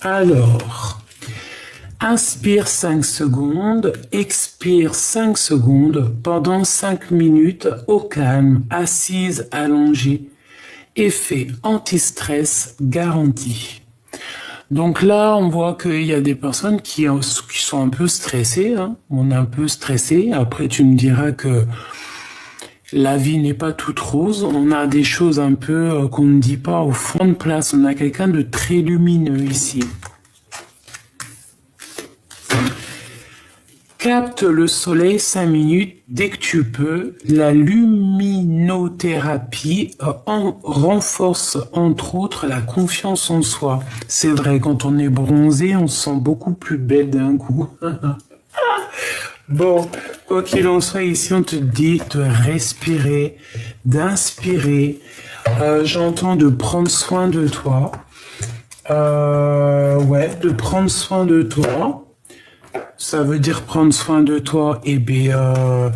Alors, inspire 5 secondes, expire 5 secondes pendant 5 minutes au calme, assise, allongée. Effet anti-stress garanti. Donc là, on voit qu'il y a des personnes qui sont un peu stressées. Hein. On est un peu stressé. Après, tu me diras que la vie n'est pas toute rose. On a des choses un peu qu'on ne dit pas au fond de place. On a quelqu'un de très lumineux ici. Capte le soleil 5 minutes dès que tu peux. La luminothérapie renforce entre autres la confiance en soi. C'est vrai, quand on est bronzé, on se sent beaucoup plus belle d'un coup. Bon, quoi qu'il en soit, ici on te dit de respirer, d'inspirer. J'entends de prendre soin de toi. De prendre soin de toi. Ça veut dire prendre soin de toi, et bien,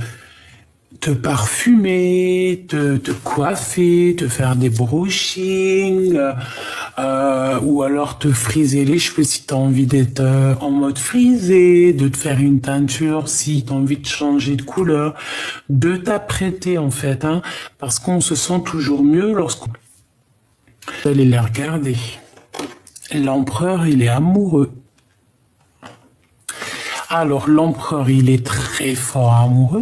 te parfumer, te coiffer, te faire des brushings, ou alors te friser les cheveux si tu as envie d'être en mode frisé, de te faire une teinture si tu as envie de changer de couleur, de t'apprêter en fait, hein, parce qu'on se sent toujours mieux lorsqu'on... Allez les regarder. L'empereur, il est amoureux. Alors, l'empereur, il est très fort amoureux.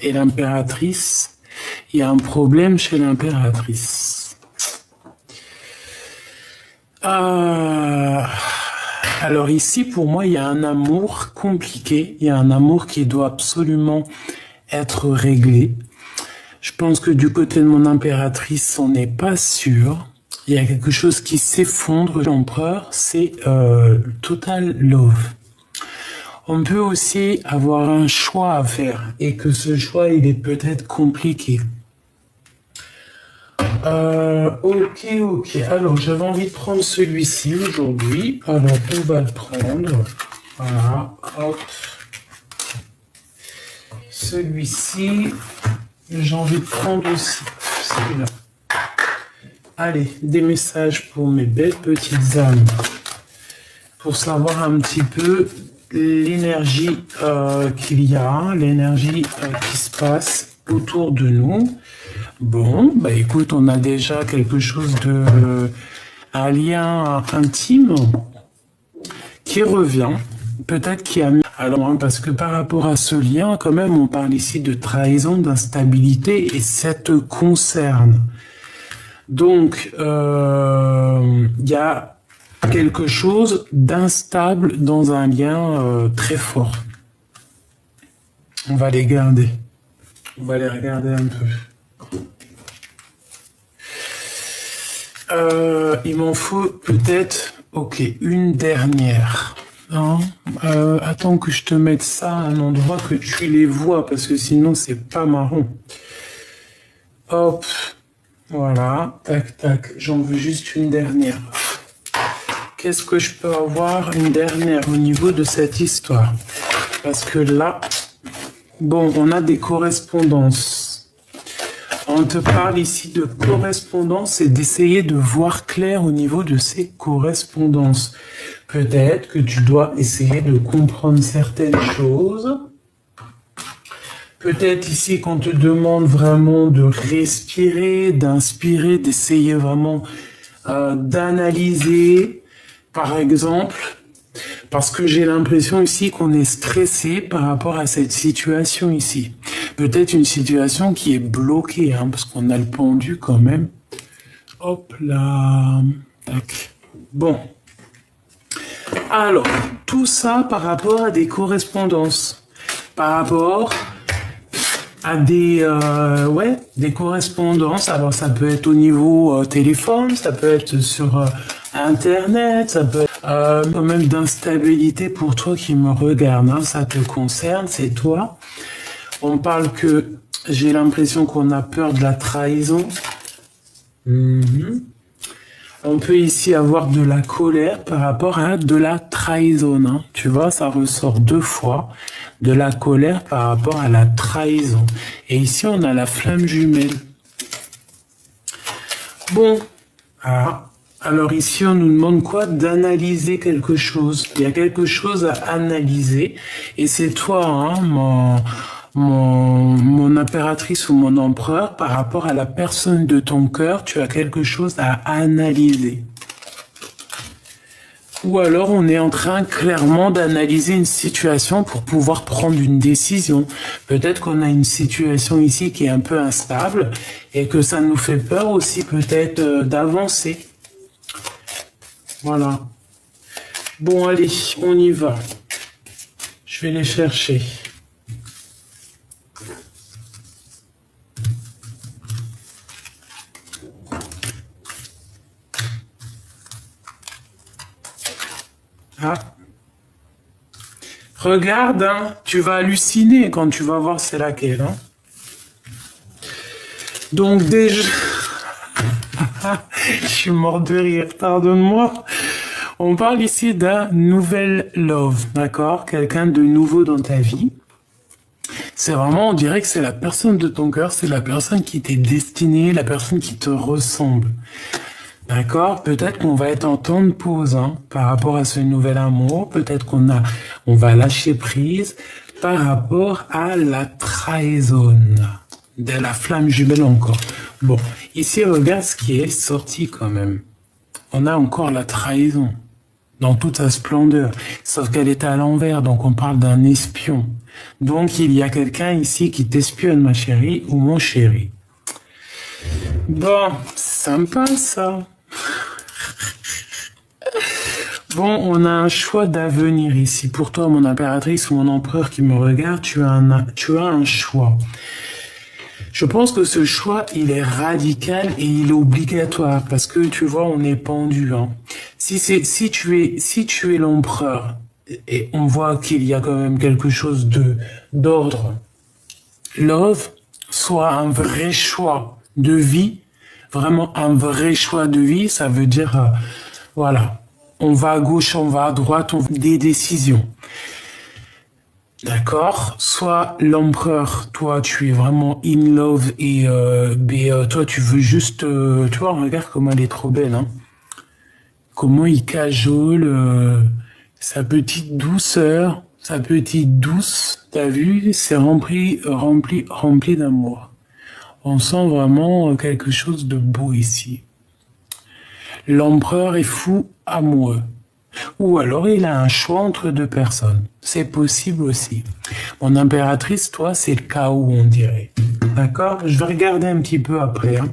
Et l'impératrice, il y a un problème chez l'impératrice. Alors ici, pour moi, il y a un amour compliqué. Il y a un amour qui doit absolument être réglé. Je pense que du côté de mon impératrice, on n'est pas sûr. Il y a quelque chose qui s'effondre. L'empereur, c'est total love. On peut aussi avoir un choix à faire et que ce choix, il est peut-être compliqué. Ok. Alors, j'avais envie de prendre celui-ci aujourd'hui. Alors, on va le prendre. Voilà, hop. Celui-ci, j'ai envie de prendre aussi celui-là. Allez, des messages pour mes belles petites âmes. Pour savoir un petit peu l'énergie qu'il y a, l'énergie qui se passe autour de nous. Bon, bah écoute, on a déjà quelque chose de un lien intime qui revient, peut-être qui a... Alors, hein, parce que par rapport à ce lien, quand même, on parle ici de trahison, d'instabilité, et ça te concerne. Donc, il y a quelque chose d'instable dans un lien très fort. On va les garder. On va les regarder un peu. Il m'en faut peut-être, une dernière. Hein, attends que je te mette ça à un endroit que tu les vois, parce que sinon c'est pas marrant. Hop, voilà, tac, j'en veux juste une dernière. Qu'est-ce que je peux avoir une dernière au niveau de cette histoire? Parce que là, bon, on a des correspondances. On te parle ici de correspondance et d'essayer de voir clair au niveau de ces correspondances. Peut-être que tu dois essayer de comprendre certaines choses. Peut-être ici qu'on te demande vraiment de respirer, d'inspirer, d'essayer vraiment d'analyser. Par exemple, parce que j'ai l'impression ici qu'on est stressé par rapport à cette situation ici. Peut-être une situation qui est bloquée, hein, parce qu'on a le pendu quand même. Hop là. Tac. Bon. Alors, tout ça par rapport à des correspondances. Par rapport à des correspondances. Alors, ça peut être au niveau téléphone, ça peut être sur... Internet, ça peut être quand même d'instabilité pour toi qui me regarde, hein, ça te concerne, c'est toi. On parle que j'ai l'impression qu'on a peur de la trahison. On peut ici avoir de la colère par rapport à de la trahison. Hein. Tu vois, ça ressort 2 fois. De la colère par rapport à la trahison. Et ici, on a la flamme jumelle. Bon, Alors ici, on nous demande quoi? D'analyser quelque chose. Il y a quelque chose à analyser. Et c'est toi, hein, mon impératrice ou mon empereur, par rapport à la personne de ton cœur, tu as quelque chose à analyser. Ou alors on est en train clairement d'analyser une situation pour pouvoir prendre une décision. Peut-être qu'on a une situation ici qui est un peu instable et que ça nous fait peur aussi peut-être d'avancer. Voilà. Bon, allez, on y va. Je vais les chercher. Ah. Regarde, hein, tu vas halluciner quand tu vas voir c'est laquelle. Hein. Donc déjà... Je suis mort de rire, pardonne-moi. On parle ici d'un nouvel love, d'accord? Quelqu'un de nouveau dans ta vie. C'est vraiment, on dirait que c'est la personne de ton cœur, c'est la personne qui t'est destinée, la personne qui te ressemble. D'accord? Peut-être qu'on va être en temps de pause hein, par rapport à ce nouvel amour. Peut-être on va lâcher prise par rapport à la trahison. De la flamme jumelle encore. Bon, ici, regarde ce qui est sorti quand même. On a encore la trahison dans toute sa splendeur. Sauf qu'elle est à l'envers, donc on parle d'un espion. Donc il y a quelqu'un ici qui t'espionne, ma chérie ou mon chéri. Bon, sympa ça. Bon, on a un choix d'avenir ici. Pour toi, mon impératrice ou mon empereur qui me regarde, tu as un choix. Je pense que ce choix, il est radical et il est obligatoire parce que tu vois, on est pendu. Hein. Si tu es l'empereur et on voit qu'il y a quand même quelque chose d'ordre, love, soit un vrai choix de vie, vraiment un vrai choix de vie, ça veut dire, voilà, on va à gauche, on va à droite, on fait des décisions. D'accord? Soit l'empereur, toi, tu es vraiment in love et toi, tu veux juste... tu vois, regarde comment elle est trop belle, hein? Comment il cajole sa petite douceur, sa petite douce. T'as vu? C'est rempli d'amour. On sent vraiment quelque chose de beau ici. L'empereur est fou amoureux. Ou alors il a un choix entre deux personnes. C'est possible aussi. Mon impératrice, toi, c'est le chaos, on dirait. D'accord? Je vais regarder un petit peu après. Hein.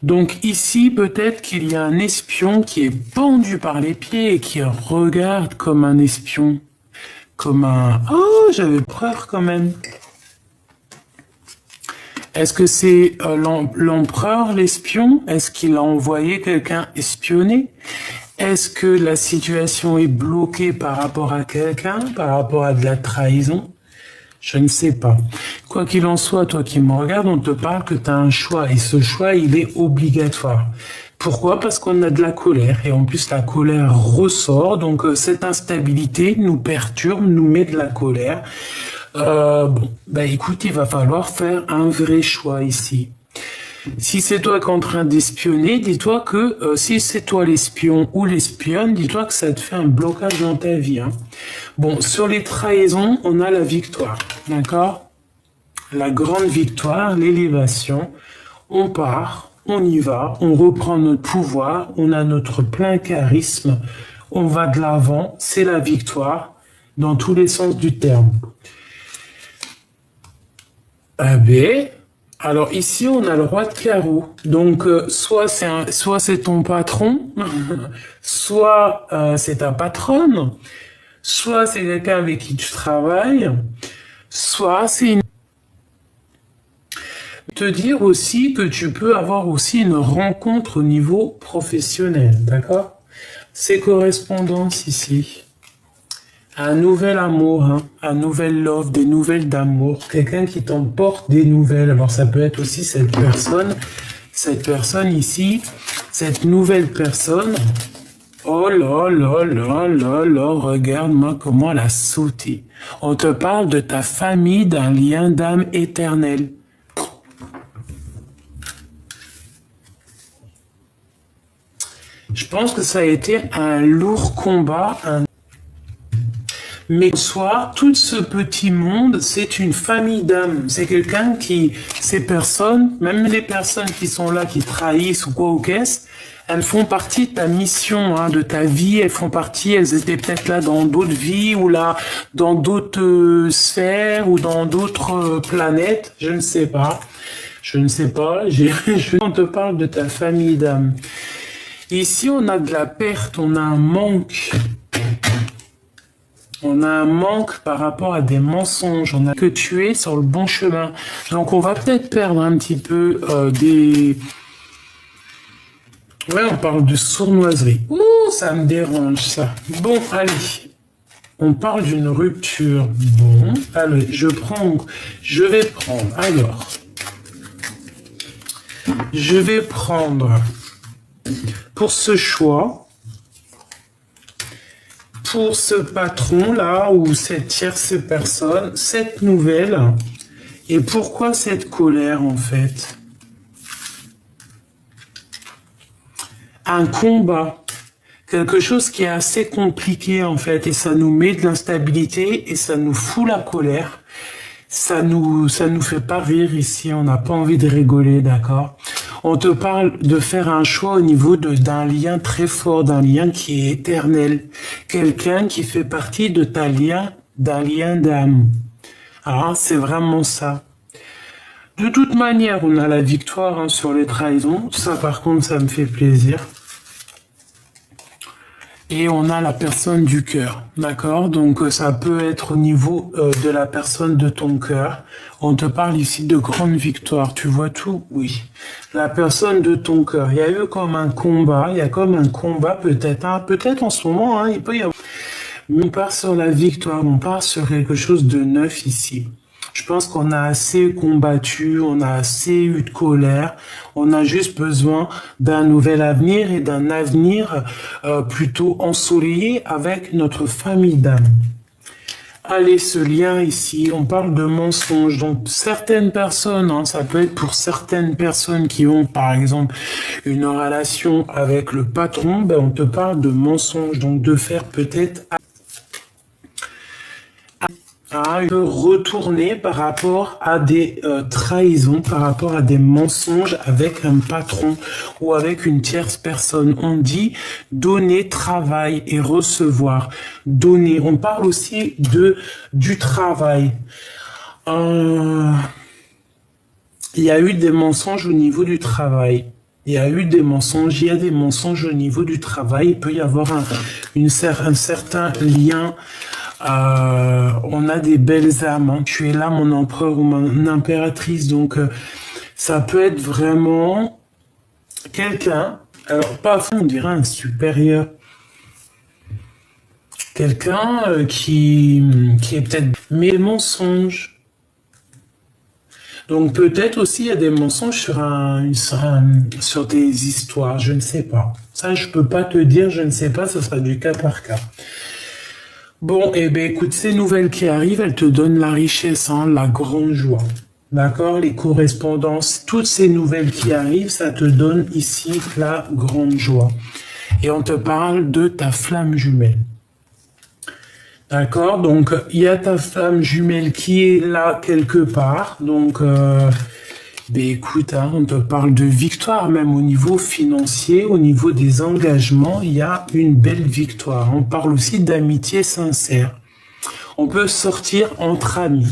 Donc ici, peut-être qu'il y a un espion qui est pendu par les pieds et qui regarde comme un espion. Comme un... Oh, j'avais peur quand même. Est-ce que c'est l'empereur, l'espion? Est-ce qu'il a envoyé quelqu'un espionner? Est-ce que la situation est bloquée par rapport à quelqu'un, par rapport à de la trahison? Je ne sais pas. Quoi qu'il en soit, toi qui me regardes, on te parle que tu as un choix et ce choix, il est obligatoire. Pourquoi? Parce qu'on a de la colère et en plus la colère ressort, donc cette instabilité nous perturbe, nous met de la colère. Bon, bah écoute, il va falloir faire un vrai choix ici. Si c'est toi qui es en train d'espionner, dis-toi que si c'est toi l'espion ou l'espionne, dis-toi que ça te fait un blocage dans ta vie. Hein. Bon, sur les trahisons, on a la victoire, d'accord? La grande victoire, l'élévation. On part, on y va, on reprend notre pouvoir, on a notre plein charisme, on va de l'avant, c'est la victoire dans tous les sens du terme. Ah ben... Alors ici, on a le roi de carreau. Donc, soit c'est ton patron, soit c'est ta patronne, soit c'est quelqu'un avec qui tu travailles, soit c'est une... Te dire aussi que tu peux avoir aussi une rencontre au niveau professionnel, d'accord? C'est correspondance ici. Un nouvel amour, hein, un nouvel love, des nouvelles d'amour, quelqu'un qui t'emporte des nouvelles. Alors ça peut être aussi cette personne ici, cette nouvelle personne. Oh là là là là là, regarde-moi comment elle a sauté. On te parle de ta famille, d'un lien d'âme éternel. Je pense que ça a été un lourd combat, mais en soi, tout ce petit monde, c'est une famille d'âmes. C'est quelqu'un qui, ces personnes, même les personnes qui sont là, qui trahissent ou quoi ou qu'est-ce, elles font partie de ta mission, hein, de ta vie. Elles font partie, elles étaient peut-être là dans d'autres vies ou là dans d'autres sphères ou dans d'autres planètes. Je ne sais pas. Je ne sais pas. On te parle de ta famille d'âmes. Ici, on a de la perte, on a un manque. On a un manque par rapport à des mensonges. On a que tu es sur le bon chemin. Donc, on va peut-être perdre un petit peu des... Ouais, on parle de sournoiserie. Ouh, ça me dérange, ça. Bon, allez. On parle d'une rupture. Bon, allez, je vais prendre. Alors, je vais prendre pour ce choix, pour ce patron-là, ou cette tierce personne, cette nouvelle. Et pourquoi cette colère, en fait? Un combat, quelque chose qui est assez compliqué en fait, et ça nous met de l'instabilité et ça nous fout la colère. Ça nous fait pas rire ici, on n'a pas envie de rigoler, d'accord? On te parle de faire un choix au niveau d'un lien très fort, d'un lien qui est éternel, quelqu'un qui fait partie de d'un lien d'âme. Alors c'est vraiment ça. De toute manière, on a la victoire hein, sur les trahisons. Ça, par contre, ça me fait plaisir. Et on a la personne du cœur, d'accord? Donc, ça peut être au niveau de la personne de ton cœur. On te parle ici de grande victoire. Tu vois tout? Oui. La personne de ton cœur. Il y a eu comme un combat. Il y a comme un combat peut-être. Hein, peut-être en ce moment, hein, il peut y avoir... Mais on part sur la victoire. On part sur quelque chose de neuf ici. Je pense qu'on a assez combattu, on a assez eu de colère, on a juste besoin d'un nouvel avenir et d'un avenir plutôt ensoleillé avec notre famille d'âme. Allez, ce lien ici, on parle de mensonges. Donc, certaines personnes, hein, ça peut être pour certaines personnes qui ont, par exemple, une relation avec le patron, ben, on te parle de mensonges. Donc, de faire peut-être... retourner par rapport à des trahisons, par rapport à des mensonges avec un patron ou avec une tierce personne. On dit donner, travail et recevoir. Donner. On parle aussi du travail. Il y a eu des mensonges au niveau du travail. Il y a des mensonges au niveau du travail. Il peut y avoir un certain lien. On a des belles âmes, hein. Tu es là mon empereur ou mon impératrice, donc ça peut être vraiment quelqu'un, alors pas on dirait un supérieur, quelqu'un qui est peut-être mais des mensonges. Donc peut-être aussi il y a des mensonges sur des histoires, je ne sais pas. Ça je peux pas te dire, je ne sais pas, ce sera du cas par cas. Bon, eh ben écoute, ces nouvelles qui arrivent, elles te donnent la richesse, hein, la grande joie. D'accord? Les correspondances, toutes ces nouvelles qui arrivent, ça te donne ici la grande joie. Et on te parle de ta flamme jumelle. D'accord? Donc, il y a ta flamme jumelle qui est là quelque part. Donc, ben écoute, hein, on te parle de victoire, même au niveau financier, au niveau des engagements, il y a une belle victoire. On parle aussi d'amitié sincère. On peut sortir entre amis.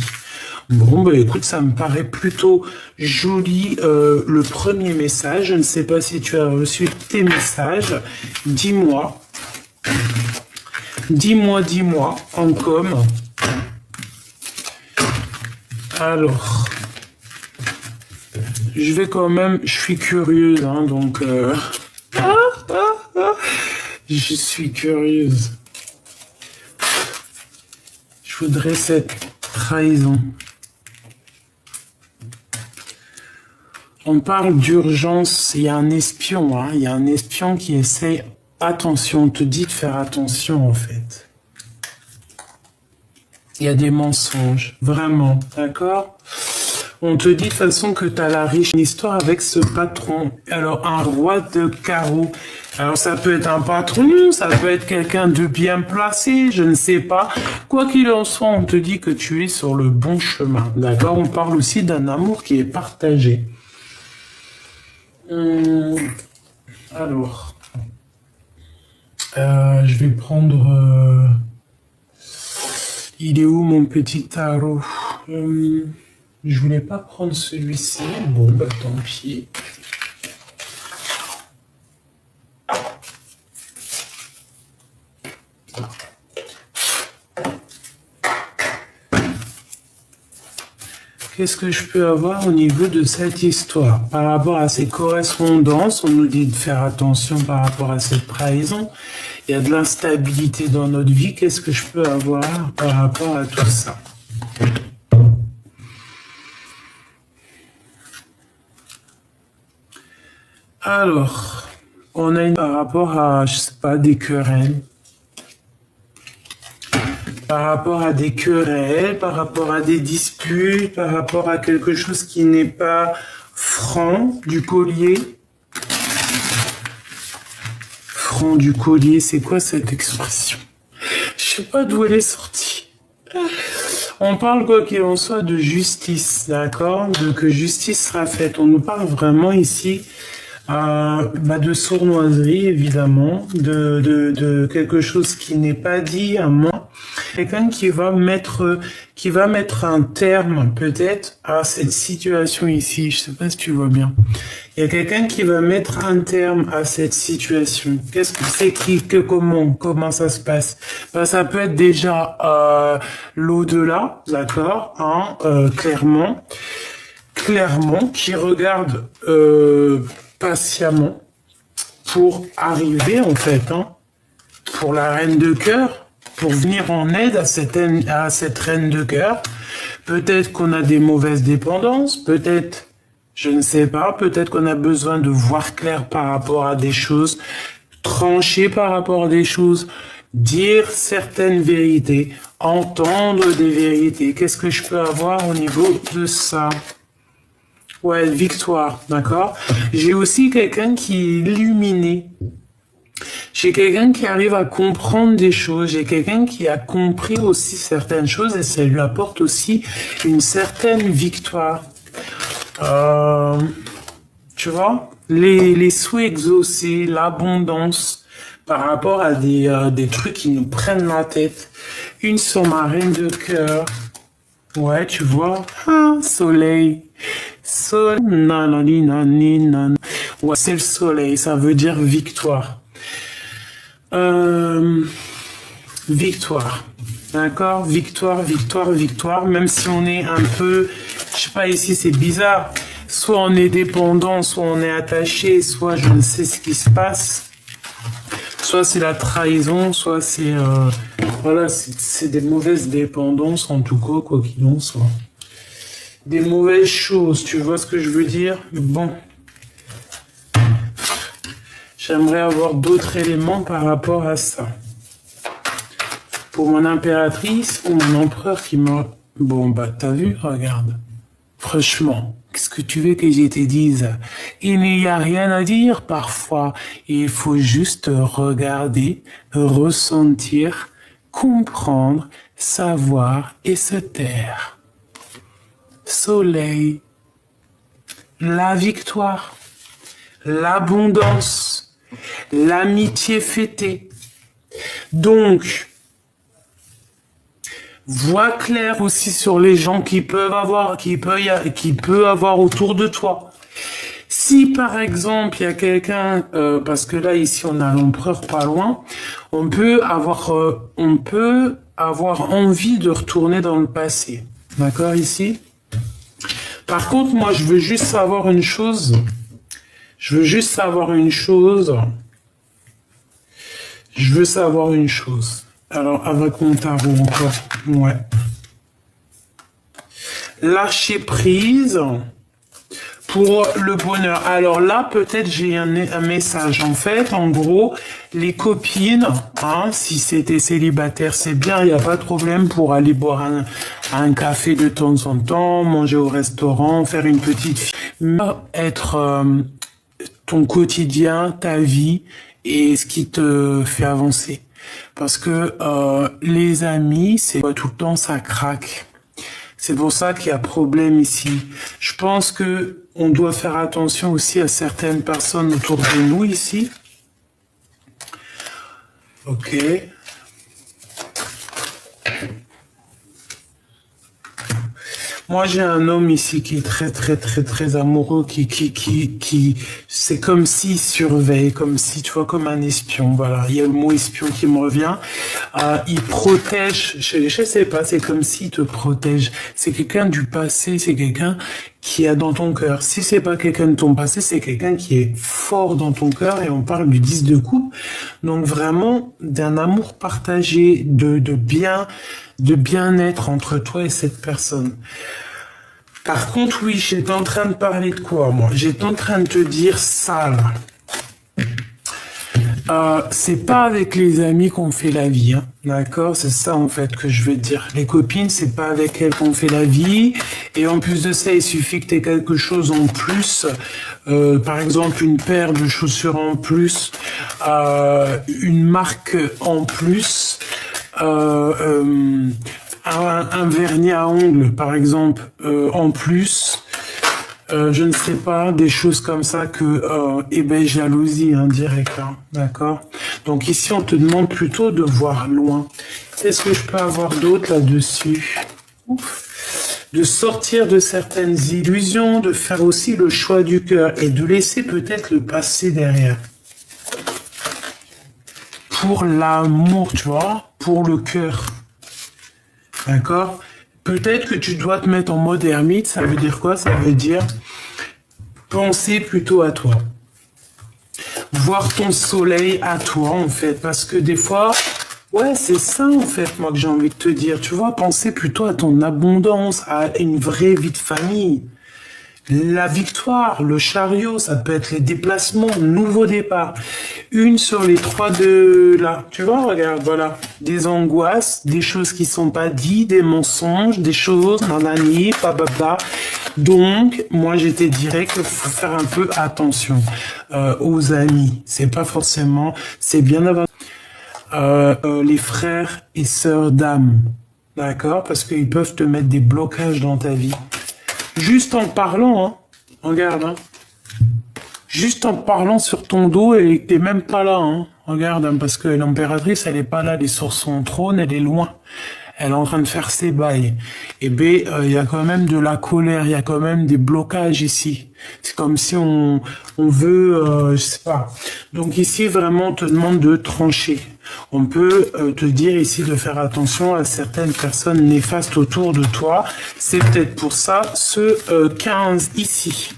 Bon, ben écoute, ça me paraît plutôt joli le premier message. Je ne sais pas si tu as reçu tes messages. Dis-moi. Dis-moi, en com. Alors... Je vais quand même, je suis curieuse, hein, donc je suis curieuse. Je voudrais cette trahison. On parle d'urgence, il y a un espion, hein, il y a un espion qui essaie, attention, on te dit de faire attention en fait. Il y a des mensonges, vraiment, d'accord ? On te dit de toute façon que tu as la riche histoire avec ce patron. Alors, un roi de carreau. Alors ça peut être un patron, ça peut être quelqu'un de bien placé, je ne sais pas. Quoi qu'il en soit, on te dit que tu es sur le bon chemin. D'accord? On parle aussi d'un amour qui est partagé. Alors, je vais prendre... il est où mon petit tarot? Je voulais pas prendre celui-ci. Bon, bah tant pis. Qu'est-ce que je peux avoir au niveau de cette histoire? Par rapport à ces correspondances, on nous dit de faire attention par rapport à cette trahison. Il y a de l'instabilité dans notre vie. Qu'est-ce que je peux avoir par rapport à tout ça? Alors, on a par rapport à, je sais pas, des querelles. Par rapport à des querelles, par rapport à des disputes, par rapport à quelque chose qui n'est pas franc du collier. Franc du collier, c'est quoi cette expression? Je sais pas d'où elle est sortie. On parle quoi qu'il en soit de justice, d'accord? De que justice sera faite. On nous parle vraiment ici de sournoiserie, évidemment, de quelque chose qui n'est pas dit à moi. Quelqu'un qui va mettre un terme, peut-être, à cette situation ici. Je sais pas si tu vois bien. Il y a quelqu'un qui va mettre un terme à cette situation. Qu'est-ce que c'est comment ça se passe? Ça peut être déjà l'au-delà, d'accord, hein, clairement, qui regarde patiemment pour arriver en fait, hein, pour la reine de cœur, pour venir en aide à cette reine de cœur. Peut-être qu'on a des mauvaises dépendances, peut-être, je ne sais pas, peut-être qu'on a besoin de voir clair par rapport à des choses, trancher par rapport à des choses, dire certaines vérités, entendre des vérités. Qu'est-ce que je peux avoir au niveau de ça? Ouais, victoire, d'accord. J'ai aussi quelqu'un qui est illuminé. J'ai quelqu'un qui arrive à comprendre des choses. J'ai quelqu'un qui a compris aussi certaines choses et ça lui apporte aussi une certaine victoire. Tu vois, les souhaits exaucés, l'abondance par rapport à des trucs qui nous prennent la tête. Une sur ma reine de cœur. Ouais, tu vois, soleil. Ouais, c'est le soleil, ça veut dire victoire. Victoire, d'accord, victoire, même si on est un peu, je sais pas, ici c'est bizarre, soit on est dépendant, soit on est attaché, soit je ne sais ce qui se passe, soit c'est la trahison, soit c'est, voilà, c'est des mauvaises dépendances en tout cas, quoi qu'il en soit. Des mauvaises choses, tu vois ce que je veux dire? Bon. J'aimerais avoir d'autres éléments par rapport à ça. Pour mon impératrice ou mon empereur qui me... Bon, bah, t'as vu? Regarde. Franchement, qu'est-ce que tu veux que je te dise? Il n'y a rien à dire parfois. Il faut juste regarder, ressentir, comprendre, savoir et se taire. Soleil, la victoire, l'abondance, l'amitié fêtée. Donc, vois clair aussi sur les gens qui peut avoir autour de toi. Si par exemple il y a quelqu'un, parce que là ici on a l'empereur pas loin, on peut avoir envie de retourner dans le passé. D'accord ici? Par contre, moi, je veux juste savoir une chose. Je veux savoir une chose. Alors, avec mon tarot encore. Ouais. Lâcher prise pour le bonheur. Alors là, peut-être j'ai un message. En fait, en gros, les copines, hein, si c'était célibataire, c'est bien, il n'y a pas de problème pour aller boire un café de temps en temps, manger au restaurant, faire une petite... Être ton quotidien, ta vie, et ce qui te fait avancer. Parce que les amis, c'est tout le temps ça craque. C'est pour ça qu'il y a problème ici. Je pense que on doit faire attention aussi à certaines personnes autour de nous ici. Ok. Moi, j'ai un homme ici qui est très amoureux, qui, c'est comme s'il surveille, comme si, tu vois, comme un espion, voilà. Il y a le mot espion qui me revient. Il protège, je sais pas, c'est comme s'il te protège. C'est quelqu'un du passé, c'est quelqu'un qui a dans ton cœur. Si c'est pas quelqu'un de ton passé, c'est quelqu'un qui est fort dans ton cœur, et on parle du 10 de coupe. Donc vraiment, d'un amour partagé, de bien-être entre toi et cette personne. Par contre, oui, j'étais en train de parler de quoi, moi? J'étais en train de te dire ça, là. C'est pas avec les amis qu'on fait la vie, hein. D'accord? C'est ça, en fait, que je veux dire. Les copines, c'est pas avec elles qu'on fait la vie. Et en plus de ça, il suffit que tu aies quelque chose en plus. Par exemple, une paire de chaussures en plus. Une marque en plus. Un vernis à ongles, par exemple, en plus. Je ne sais pas, des choses comme ça que, jalousie, hein, direct, hein, d'accord? Donc ici, on te demande plutôt de voir loin. Qu'est-ce que je peux avoir d'autre là-dessus? De sortir de certaines illusions, de faire aussi le choix du cœur et de laisser peut-être le passé derrière. Pour l'amour, tu vois, pour le cœur. D'accord? Peut-être que tu dois te mettre en mode ermite. Ça veut dire quoi? Ça veut dire penser plutôt à toi. Voir ton soleil à toi, en fait. Parce que des fois, ouais, c'est ça, en fait, moi, que j'ai envie de te dire. Tu vois, penser plutôt à ton abondance, à une vraie vie de famille. La victoire, le chariot, ça peut être les déplacements, nouveau départ. Une sur les 3 de là. Tu vois, regarde, voilà. Des angoisses, des choses qui sont pas dites, des mensonges, des choses, nanani, bababa. Donc, moi, je te dirais qu'il faut faire un peu attention aux amis. C'est pas forcément, c'est bien d'avoir les frères et sœurs d'âme. D'accord? Parce qu'ils peuvent te mettre des blocages dans ta vie. Juste en parlant, hein, regarde, hein. Juste en parlant sur ton dos, et t'es même pas là, hein. Regarde, hein, parce que l'impératrice, elle est pas là, elle est sur son trône, elle est loin. Elle est en train de faire ses bails. Et il y a quand même de la colère, il y a quand même des blocages ici. C'est comme si on veut, je sais pas. Donc ici, vraiment, on te demande de trancher. On peut te dire ici de faire attention à certaines personnes néfastes autour de toi. C'est peut-être pour ça ce 15 ici.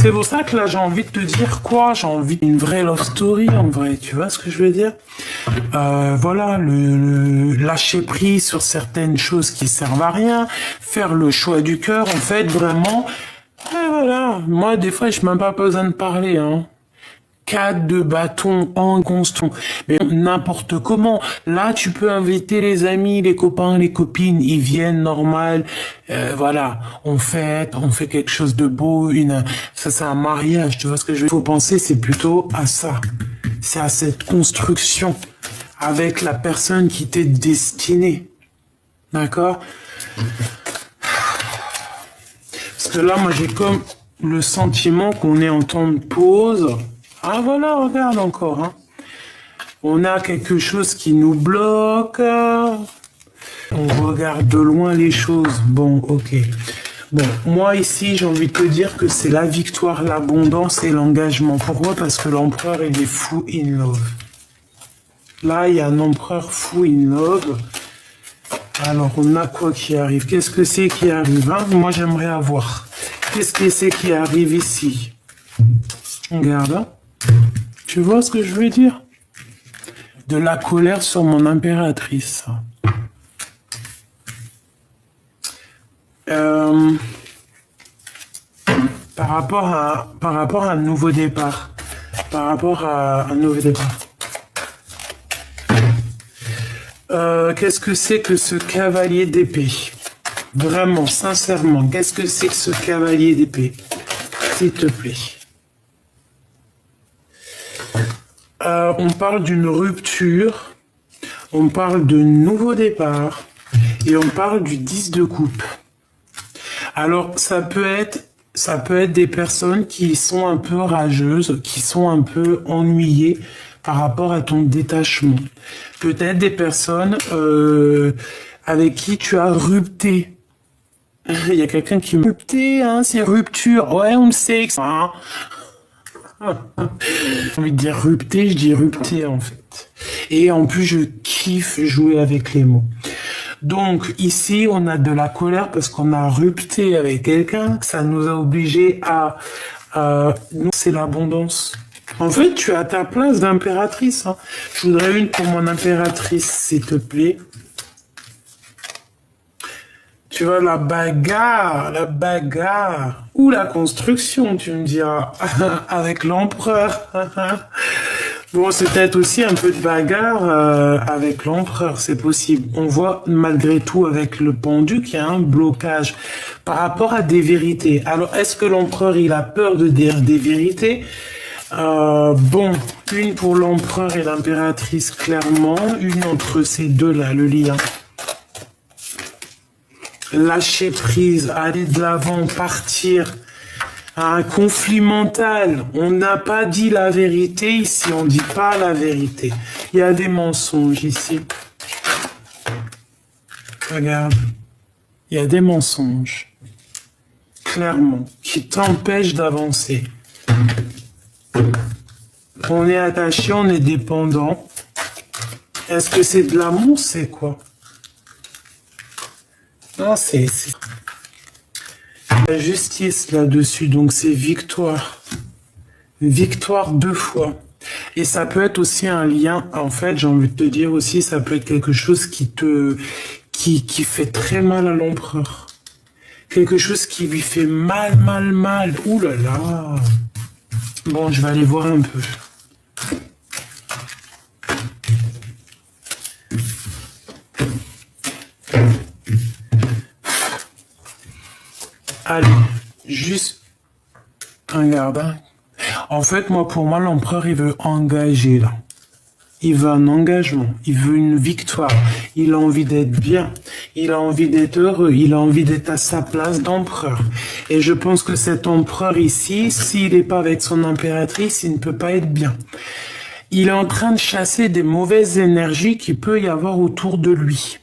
C'est pour ça que là, j'ai envie de te dire quoi? J'ai envie d'une vraie love story, en vrai. Tu vois ce que je veux dire? Voilà, le lâcher prise sur certaines choses qui servent à rien, faire le choix du cœur, en fait, vraiment. Et voilà, moi, des fois, je n'ai même pas besoin de parler, hein. 4 de bâton en constant, mais n'importe comment. Là, tu peux inviter les amis, les copains, les copines, ils viennent normal. Voilà, on fait quelque chose de beau. Ça, c'est un mariage. Tu vois ce que je veux dire? Faut penser, c'est plutôt à ça. C'est à cette construction avec la personne qui t'est destinée. D'accord? Parce que là, moi, j'ai comme le sentiment qu'on est en temps de pause. Ah voilà, regarde encore. Hein. On a quelque chose qui nous bloque. On regarde de loin les choses. Bon, ok. Bon, moi ici, j'ai envie de te dire que c'est la victoire, l'abondance et l'engagement. Pourquoi? Parce que l'empereur, il est fou in love. Là, il y a un empereur fou in love. Alors, on a quoi qui arrive? Qu'est-ce que c'est qui arrive, hein? Moi, j'aimerais avoir. Qu'est-ce que c'est qui arrive ici? Regarde, hein? Tu vois ce que je veux dire? De la colère sur mon impératrice. Par rapport à un nouveau départ. Par rapport à un nouveau départ. Qu'est-ce que c'est que ce cavalier d'épée? Vraiment, sincèrement, qu'est-ce que c'est que ce cavalier d'épée? S'il te plaît. on parle d'une rupture, on parle de nouveau départ et on parle du 10 de coupe. Alors, ça peut être des personnes qui sont un peu rageuses, qui sont un peu ennuyées par rapport à ton détachement. Peut-être des personnes avec qui tu as rupté. Il y a quelqu'un qui me dit, rupté, hein, c'est rupture. Ouais, on le sait que ça. Hein. J'ai envie de dire rupté, je dis rupté en fait. Et en plus, je kiffe jouer avec les mots. Donc ici, on a de la colère parce qu'on a rupté avec quelqu'un, ça nous a obligés à... nous, c'est l'abondance. En fait, tu as ta place d'impératrice. Hein. Je voudrais une pour mon impératrice, s'il te plaît. Tu vois, la bagarre, ou la construction, tu me diras, avec l'empereur. Bon, c'est peut-être aussi un peu de bagarre avec l'empereur, c'est possible. On voit malgré tout avec le pendu qu'il y a un blocage par rapport à des vérités. Alors, est-ce que l'empereur, il a peur de dire des vérités? Bon, une pour l'empereur et l'impératrice, clairement. Une entre ces deux-là, le lien. Lâcher prise, aller de l'avant, partir. Un conflit mental. On n'a pas dit la vérité ici, on dit pas la vérité. Il y a des mensonges ici. Regarde. Il y a des mensonges. Clairement. Qui t'empêchent d'avancer. On est attaché, on est dépendant. Est-ce que c'est de l'amour, c'est quoi? Non, c'est la justice là-dessus, donc c'est victoire. Victoire 2 fois. Et ça peut être aussi un lien, en fait, j'ai envie de te dire aussi, ça peut être quelque chose qui fait très mal à l'empereur. Quelque chose qui lui fait mal. Ouh là là. Bon, je vais aller voir un peu. Allez, juste regarde. Hein. En fait, pour moi, l'empereur, il veut engager là. Il veut un engagement, il veut une victoire, il a envie d'être bien, il a envie d'être heureux, il a envie d'être à sa place d'empereur. Et je pense que cet empereur ici, s'il n'est pas avec son impératrice, il ne peut pas être bien. Il est en train de chasser des mauvaises énergies qu'il peut y avoir autour de lui.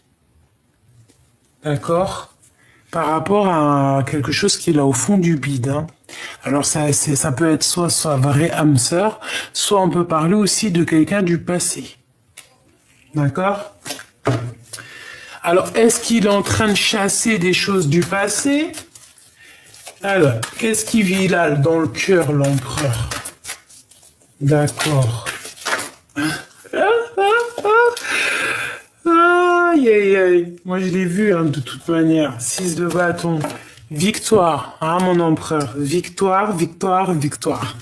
D'accord ? Par rapport à quelque chose qu'il a au fond du bide. Hein. Alors ça peut être soit vrai âme sœur, soit on peut parler aussi de quelqu'un du passé. D'accord? Alors, est-ce qu'il est en train de chasser des choses du passé? Alors, qu'est-ce qui vit là dans le cœur, l'empereur? D'accord. Aïe, aïe, aïe. Moi, je l'ai vu, hein, de toute manière. 6 de bâton. Victoire, hein, mon empereur. Victoire, victoire, victoire.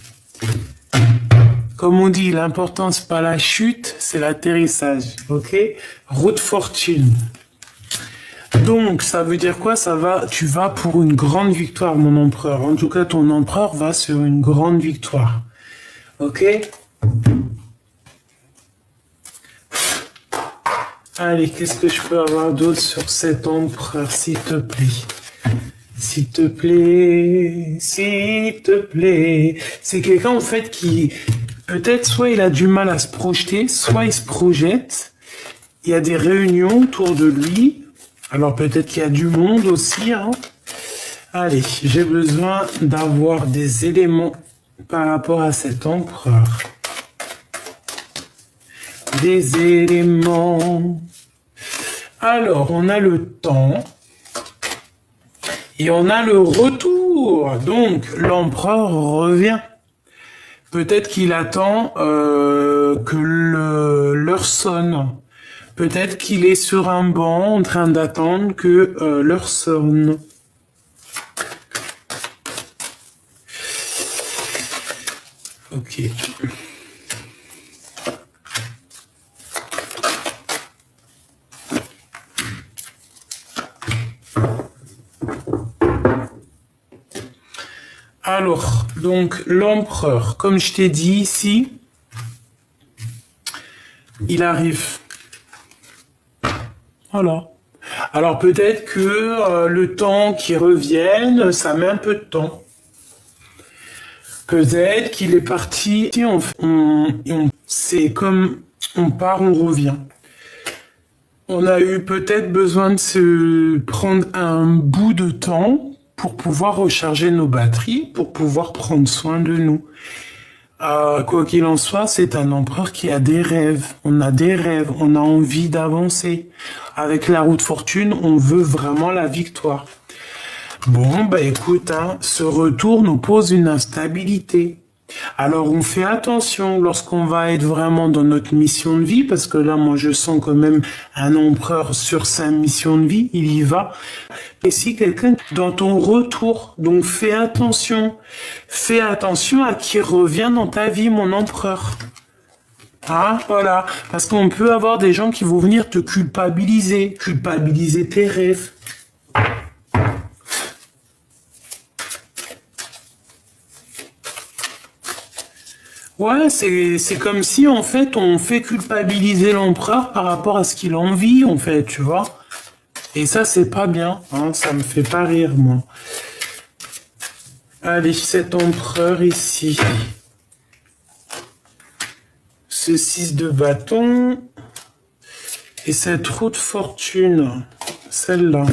Comme on dit, l'important, c'est pas la chute, c'est l'atterrissage. Ok? Route fortune. Donc, ça veut dire quoi? Tu vas pour une grande victoire, mon empereur. En tout cas, ton empereur va sur une grande victoire. Ok? Allez, qu'est-ce que je peux avoir d'autre sur cet empereur, s'il te plaît? S'il te plaît, s'il te plaît. C'est quelqu'un, en fait, qui, peut-être, soit il a du mal à se projeter, soit il se projette. Il y a des réunions autour de lui. Alors, peut-être qu'il y a du monde aussi, hein. Allez, j'ai besoin d'avoir des éléments par rapport à cet empereur. Des éléments. Alors, on a le temps et on a le retour. Donc, l'empereur revient. Peut-être qu'il attend que l'heure sonne. Peut-être qu'il est sur un banc en train d'attendre que l'heure sonne. Ok. Alors, donc, l'empereur, comme je t'ai dit ici, il arrive. Voilà. Alors peut-être que le temps qui revienne, ça met un peu de temps. Peut-être qu'il est parti, c'est comme on part, on revient. On a eu peut-être besoin de se prendre un bout de temps pour pouvoir recharger nos batteries, pour pouvoir prendre soin de nous. Quoi qu'il en soit, c'est un empereur qui a des rêves. On a des rêves, on a envie d'avancer. Avec la roue de fortune, on veut vraiment la victoire. Bon, bah écoute, ce retour nous pose une instabilité. Alors on fait attention lorsqu'on va être vraiment dans notre mission de vie, parce que là, moi, je sens quand même un empereur sur sa mission de vie, il y va. Et si quelqu'un dans ton retour, donc fais attention à qui revient dans ta vie, mon empereur. Ah, voilà, parce qu'on peut avoir des gens qui vont venir te culpabiliser tes rêves. Ouais, c'est comme si, en fait, on fait culpabiliser l'empereur par rapport à ce qu'il a envie, en fait, tu vois. Et ça, c'est pas bien, ça me fait pas rire, moi. Allez, cet empereur ici. Ce 6 de bâton. Et cette roue de fortune, celle-là.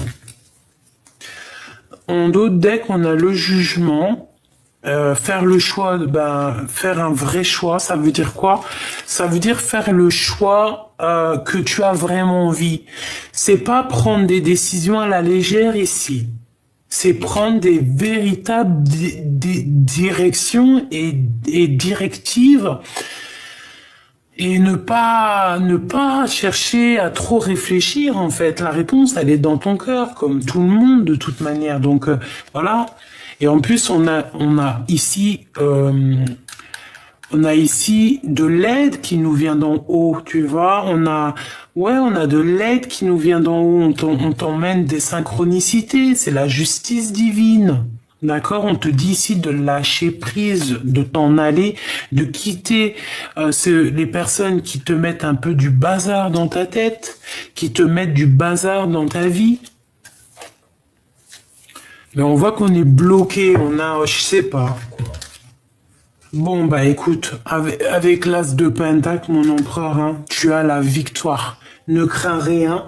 En d'autres decks, on a le jugement. Faire le choix, faire un vrai choix, ça veut dire quoi? Ça veut dire faire le choix que tu as vraiment envie. C'est pas prendre des décisions à la légère ici. C'est prendre des véritables directions et directives et ne pas chercher à trop réfléchir, en fait. La réponse, elle est dans ton cœur, comme tout le monde, de toute manière. Donc, voilà. Et en plus, on a ici de l'aide qui nous vient d'en haut, tu vois. On a de l'aide qui nous vient d'en haut. On t'emmène des synchronicités. C'est la justice divine. D'accord? On te dit ici de lâcher prise, de t'en aller, de quitter les personnes qui te mettent un peu du bazar dans ta tête, qui te mettent du bazar dans ta vie. Mais on voit qu'on est bloqué, je sais pas. Bon, bah écoute, avec l'as de pentacle, mon empereur, tu as la victoire. Ne crains rien,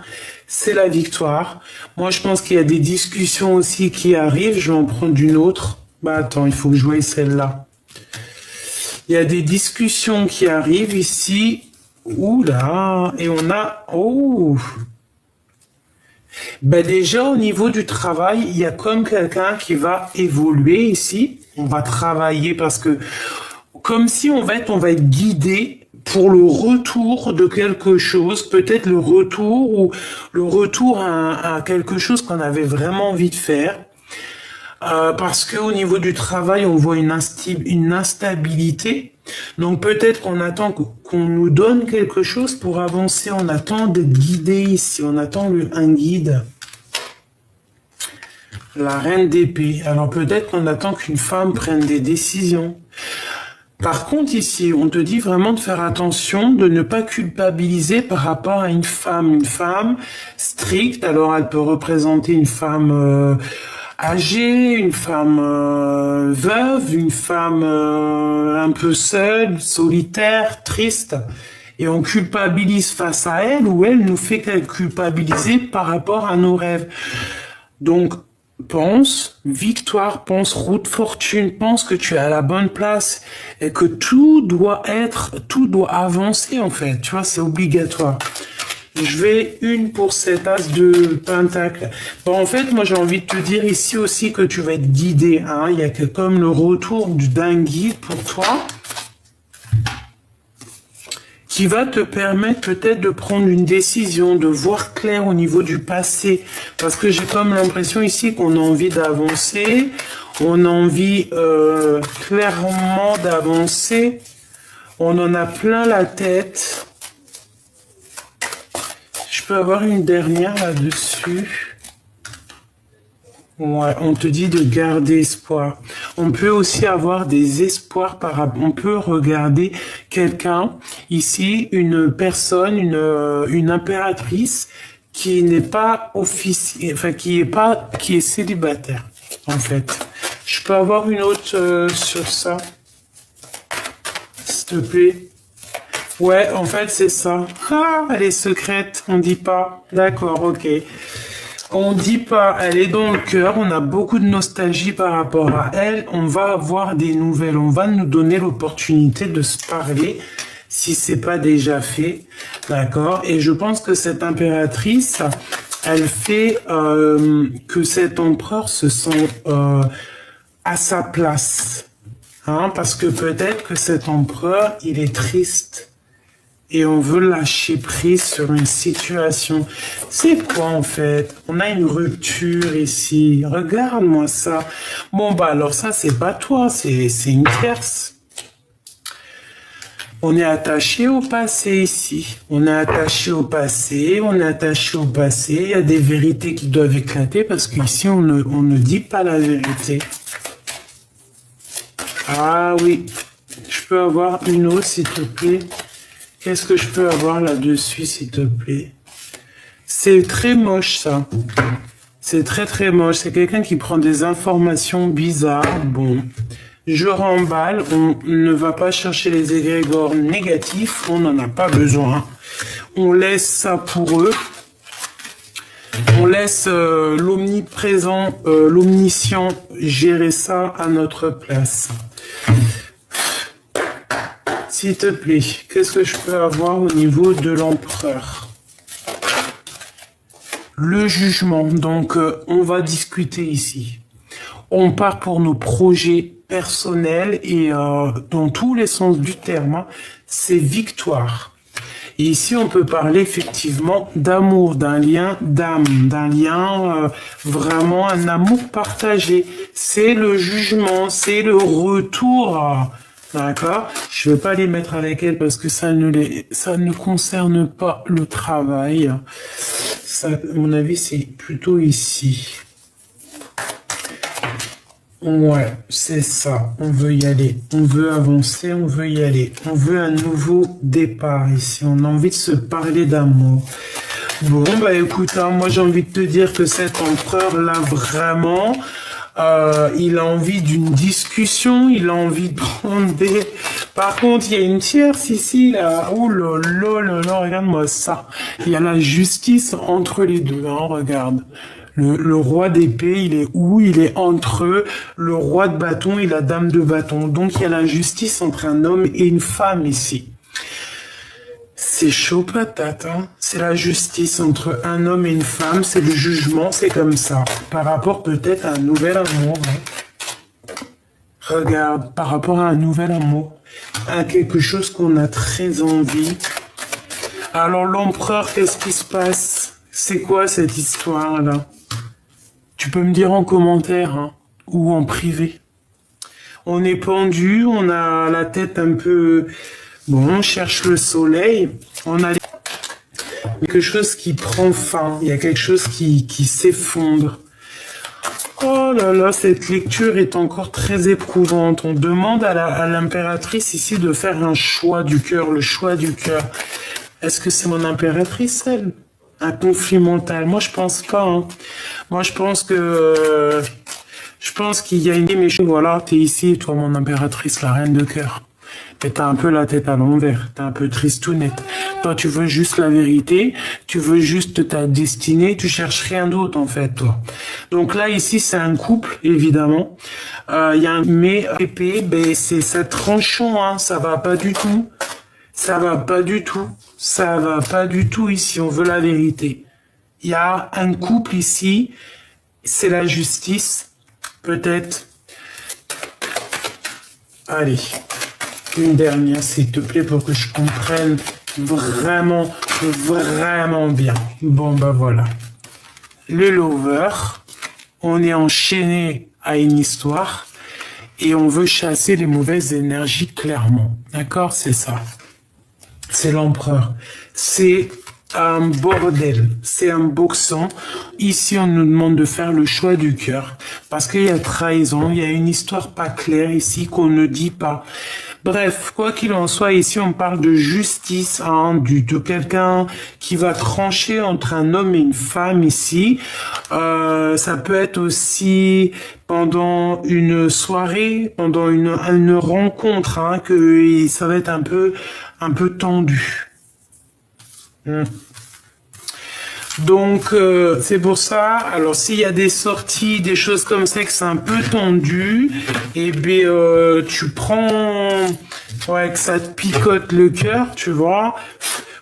c'est la victoire. Moi, je pense qu'il y a des discussions aussi qui arrivent. Je vais en prendre une autre. Bah attends, il faut que je voie celle-là. Il y a des discussions qui arrivent ici. Ouh là, et on a... Oh, ben déjà, au niveau du travail, il y a comme quelqu'un qui va évoluer ici. On va travailler parce que, comme si on va être guidé pour le retour de quelque chose, peut-être le retour à quelque chose qu'on avait vraiment envie de faire. Parce que au niveau du travail, on voit une instabilité. Donc peut-être qu'on attend qu'on nous donne quelque chose pour avancer. On attend d'être guidé ici. On attend un guide. La reine d'épée. Alors peut-être qu'on attend qu'une femme prenne des décisions. Par contre ici, on te dit vraiment de faire attention, de ne pas culpabiliser par rapport à une femme. Une femme stricte, alors elle peut représenter une femme... âgée, une femme veuve, une femme un peu seule, solitaire, triste, et on culpabilise face à elle, ou elle nous fait culpabiliser par rapport à nos rêves. Donc, pense victoire, pense route fortune, pense que tu es à la bonne place, et que tout doit avancer en fait, tu vois, c'est obligatoire. Je vais une pour cet as de pentacle. Bon, en fait, moi, j'ai envie de te dire ici aussi que tu vas être guidé. Il y a que comme le retour d'un guide pour toi qui va te permettre peut-être de prendre une décision, de voir clair au niveau du passé. Parce que j'ai comme l'impression ici qu'on a envie d'avancer. On a envie clairement d'avancer. On en a plein la tête. Je peux avoir une dernière là-dessus. Ouais, on te dit de garder espoir. On peut aussi avoir des espoirs on peut regarder quelqu'un ici une personne, une impératrice qui n'est pas officielle, enfin qui est célibataire, en fait. Je peux avoir une autre sur ça, s'il te plaît. Ouais, en fait, c'est ça. Ah, elle est secrète, on dit pas. D'accord, ok. On dit pas, elle est dans le cœur, on a beaucoup de nostalgie par rapport à elle, on va avoir des nouvelles, on va nous donner l'opportunité de se parler, si c'est pas déjà fait, d'accord? Et je pense que cette impératrice, elle fait que cet empereur se sent à sa place, hein, parce que peut-être que cet empereur, il est triste. Et on veut lâcher prise sur une situation. C'est quoi en fait? On a une rupture ici. Regarde-moi ça. Bon bah alors ça c'est pas toi, c'est une tierce. On est attaché au passé ici. On est attaché au passé, on est attaché au passé. Il y a des vérités qui doivent éclater parce qu'ici on ne dit pas la vérité. Ah oui. Je peux avoir une autre s'il te plaît? Qu'est-ce que je peux avoir là-dessus, s'il te plaît? C'est très moche, ça. C'est très, très moche. C'est quelqu'un qui prend des informations bizarres. Bon, je remballe. On ne va pas chercher les égrégores négatifs. On n'en a pas besoin. On laisse ça pour eux. On laisse l'omniprésent, l'omniscient gérer ça à notre place. S'il te plaît, qu'est-ce que je peux avoir au niveau de l'empereur? Le jugement, donc on va discuter ici. On part pour nos projets personnels et dans tous les sens du terme, hein, c'est victoire. Et ici, on peut parler effectivement d'amour, d'un lien d'âme, d'un lien vraiment un amour partagé. C'est le jugement, c'est le retour. D'accord? Je ne veux pas les mettre avec elle parce que ça ne concerne pas le travail. Ça, à mon avis, c'est plutôt ici. Ouais, c'est ça. On veut y aller. On veut avancer, on veut y aller. On veut un nouveau départ ici. On a envie de se parler d'amour. Bon, bah écoute, hein, moi j'ai envie de te dire que cet empereur-là, vraiment... il a envie d'une discussion, il a envie de prendre des... Par contre, il y a une tierce ici, là. Oh là là là là, regarde-moi ça. Il y a la justice entre les deux, hein, regarde. Le roi d'épée, il est où? Il est entre eux. Le roi de bâton et la dame de bâton. Donc, il y a la justice entre un homme et une femme ici. C'est chaud patate, hein. C'est la justice entre un homme et une femme, c'est le jugement, c'est comme ça. Par rapport peut-être à un nouvel amour. Hein. Regarde, par rapport à un nouvel amour, à quelque chose qu'on a très envie. Alors l'empereur, qu'est-ce qui se passe? C'est quoi cette histoire-là? Tu peux me dire en commentaire, hein, ou en privé. On est pendu, on a la tête un peu... Bon, on cherche le soleil, on a quelque chose qui prend fin, il y a quelque chose qui s'effondre. Oh là là, cette lecture est encore très éprouvante. On demande à l'impératrice ici de faire un choix du cœur, le choix du cœur. Est-ce que c'est mon impératrice, elle? Un conflit mental? Moi, je pense pas. Hein. Moi, je pense que... je pense qu'il y a une... Mais voilà, t'es ici, toi, mon impératrice, la reine de cœur. Mais t'as un peu la tête à l'envers, t'es un peu tristounette. Toi, tu veux juste la vérité, tu veux juste ta destinée, tu cherches rien d'autre, en fait, toi. Donc là, ici, c'est un couple, évidemment. Il y a un mais épée, ben, c'est tranchant, hein, ça va pas du tout. Ça va pas du tout. Ça va pas du tout ici, on veut la vérité. Il y a un couple ici, c'est la justice, peut-être. Allez. Une dernière, s'il te plaît, pour que je comprenne vraiment, vraiment bien. Bon, bah voilà. Le lover, on est enchaîné à une histoire et on veut chasser les mauvaises énergies clairement. D'accord? C'est ça. C'est l'empereur. C'est un bordel. C'est un boxon. Ici, on nous demande de faire le choix du cœur. Parce qu'il y a trahison. Il y a une histoire pas claire ici qu'on ne dit pas. Bref, quoi qu'il en soit, ici on parle de justice, hein, de quelqu'un qui va trancher entre un homme et une femme ici. Ça peut être aussi pendant une soirée, pendant une rencontre, hein, que ça va être un peu tendu. Donc c'est pour ça. Alors s'il y a des sorties, des choses comme ça que c'est un peu tendu, et bien tu prends, ouais, que ça te picote le cœur, tu vois,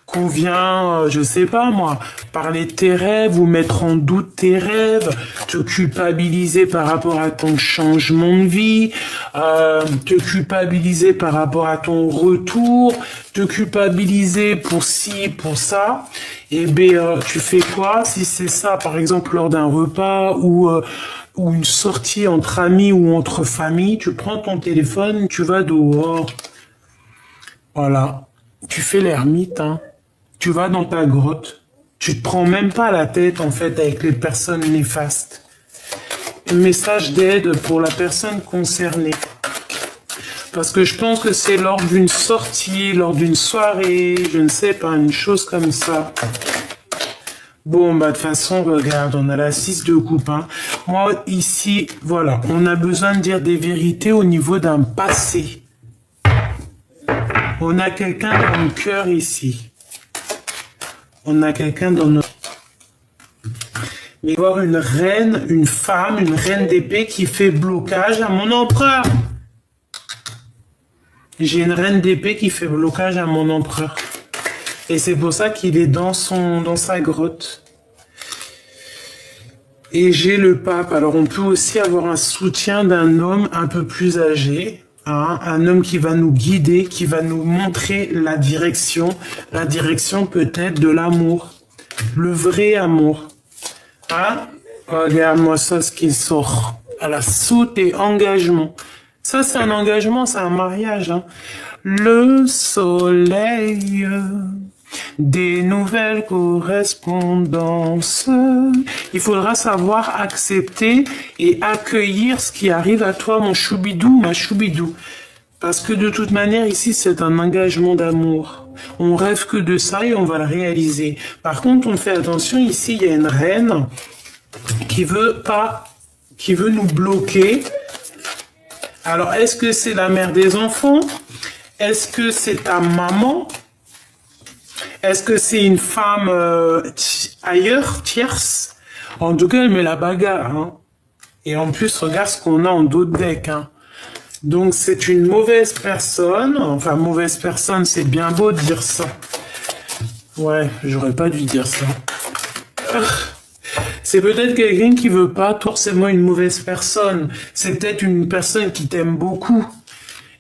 qu'on vient, je sais pas moi, parler de tes rêves ou mettre en doute tes rêves, te culpabiliser par rapport à ton changement de vie, te culpabiliser par rapport à ton retour, te culpabiliser pour ci, pour ça. Et bien tu fais quoi si c'est ça, par exemple lors d'un repas ou une sortie entre amis ou entre familles, tu prends ton téléphone, tu vas dehors, voilà, tu fais l'ermite, hein. Tu vas dans ta grotte, tu te prends même pas la tête en fait avec les personnes néfastes. Un message d'aide pour la personne concernée. Parce que je pense que c'est lors d'une sortie, lors d'une soirée, je ne sais pas, une chose comme ça. Bon, bah de toute façon, regarde, on a la 6 de coupe. Hein. Moi, ici, voilà, on a besoin de dire des vérités au niveau d'un passé. On a quelqu'un dans le cœur ici. On a quelqu'un dans notre... Mais voir une reine, une femme, une reine d'épée qui fait blocage à mon empereur. J'ai une reine d'épée qui fait blocage à mon empereur. Et c'est pour ça qu'il est dans sa grotte. Et j'ai le pape. Alors on peut aussi avoir un soutien d'un homme un peu plus âgé. Hein, un homme qui va nous guider, qui va nous montrer la direction peut-être de l'amour, le vrai amour. Hein? Regarde-moi ça, ce qui sort à la soute et engagement. Ça, c'est un engagement, c'est un mariage. Hein. Le soleil, des nouvelles correspondances. Il faudra savoir accepter et accueillir ce qui arrive à toi, mon choubidou, ma choubidou. Parce que de toute manière, ici, c'est un engagement d'amour. On rêve que de ça et on va le réaliser. Par contre, on fait attention, ici, il y a une reine qui veut nous bloquer. Alors, est-ce que c'est la mère des enfants? Est-ce que c'est ta maman? Est-ce que c'est une femme ailleurs, tierce? En tout cas, elle met la bagarre. Hein. Et en plus, regarde ce qu'on a en dos de deck. Hein. Donc, c'est une mauvaise personne. Enfin, mauvaise personne, c'est bien beau de dire ça. Ouais, j'aurais pas dû dire ça. C'est peut-être quelqu'un qui veut pas forcément une mauvaise personne. C'est peut-être une personne qui t'aime beaucoup.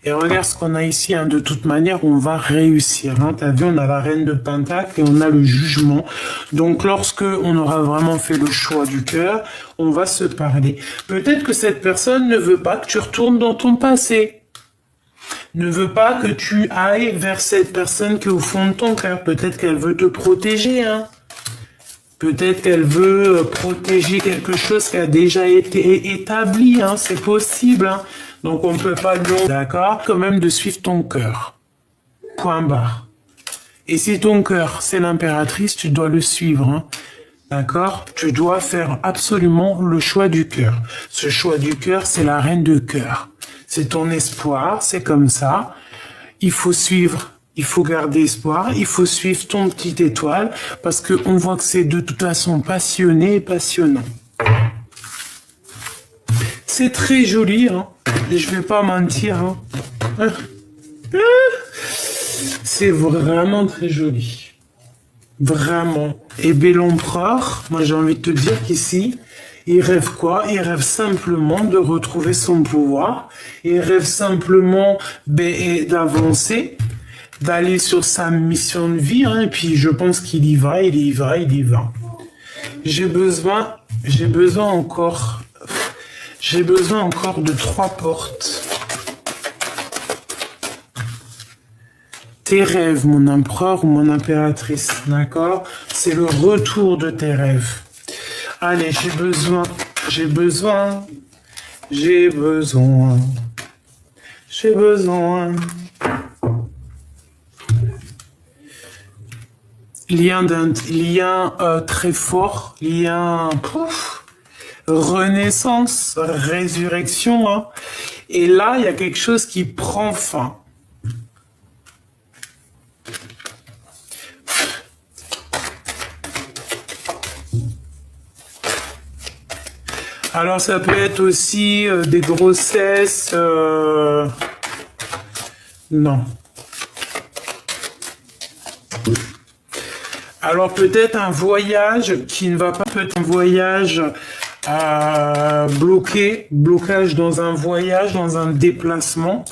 Et regarde ce qu'on a ici, hein. De toute manière, on va réussir. Hein. T'as vu, on a la reine de Pentacle et on a le jugement. Donc, lorsque on aura vraiment fait le choix du cœur, on va se parler. Peut-être que cette personne ne veut pas que tu retournes dans ton passé. Ne veut pas que tu ailles vers cette personne qui est au fond de ton cœur. Peut-être qu'elle veut te protéger, hein. Peut-être qu'elle veut protéger quelque chose qui a déjà été établi, hein. C'est possible, hein. Donc, on ne peut pas, d'accord, quand même de suivre ton cœur. Point barre. Et si ton cœur, c'est l'impératrice, tu dois le suivre, hein. D'accord? Tu dois faire absolument le choix du cœur. Ce choix du cœur, c'est la reine de cœur. C'est ton espoir, c'est comme ça. Il faut suivre, il faut garder espoir, il faut suivre ton petite étoile, parce qu'on voit que c'est de toute façon passionné et passionnant. C'est très joli, hein. Je vais pas mentir, hein. C'est vraiment très joli. Vraiment. Et bien l'empereur, moi j'ai envie de te dire qu'ici, il rêve quoi? Il rêve simplement de retrouver son pouvoir. Il rêve simplement d'avancer, d'aller sur sa mission de vie, hein. Et puis je pense qu'il y va, il y va, il y va. J'ai besoin encore de 3 portes. Tes rêves, mon empereur ou mon impératrice, d'accord? C'est le retour de tes rêves. Allez, j'ai besoin J'ai besoin. Lien très fort, lien renaissance, résurrection. Hein. Et là, il y a quelque chose qui prend fin. Alors, ça peut être aussi des grossesses. Non. Alors, peut-être un voyage qui ne va pas, peut-être un voyage blocage dans un voyage, dans un déplacement.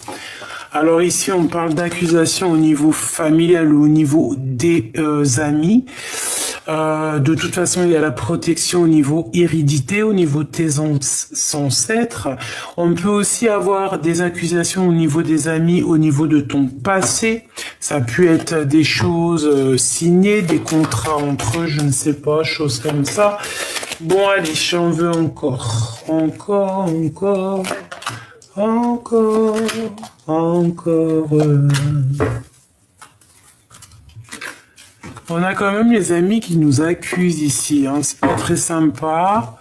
Alors ici, on parle d'accusation au niveau familial ou au niveau des amis. De toute façon, il y a la protection au niveau hérédité, au niveau de tes ancêtres. On peut aussi avoir des accusations au niveau des amis, au niveau de ton passé. Ça peut être des choses signées, des contrats entre eux, je ne sais pas, choses comme ça. Bon, allez, j'en veux encore. Encore. On a quand même les amis qui nous accusent ici, hein. C'est pas très sympa.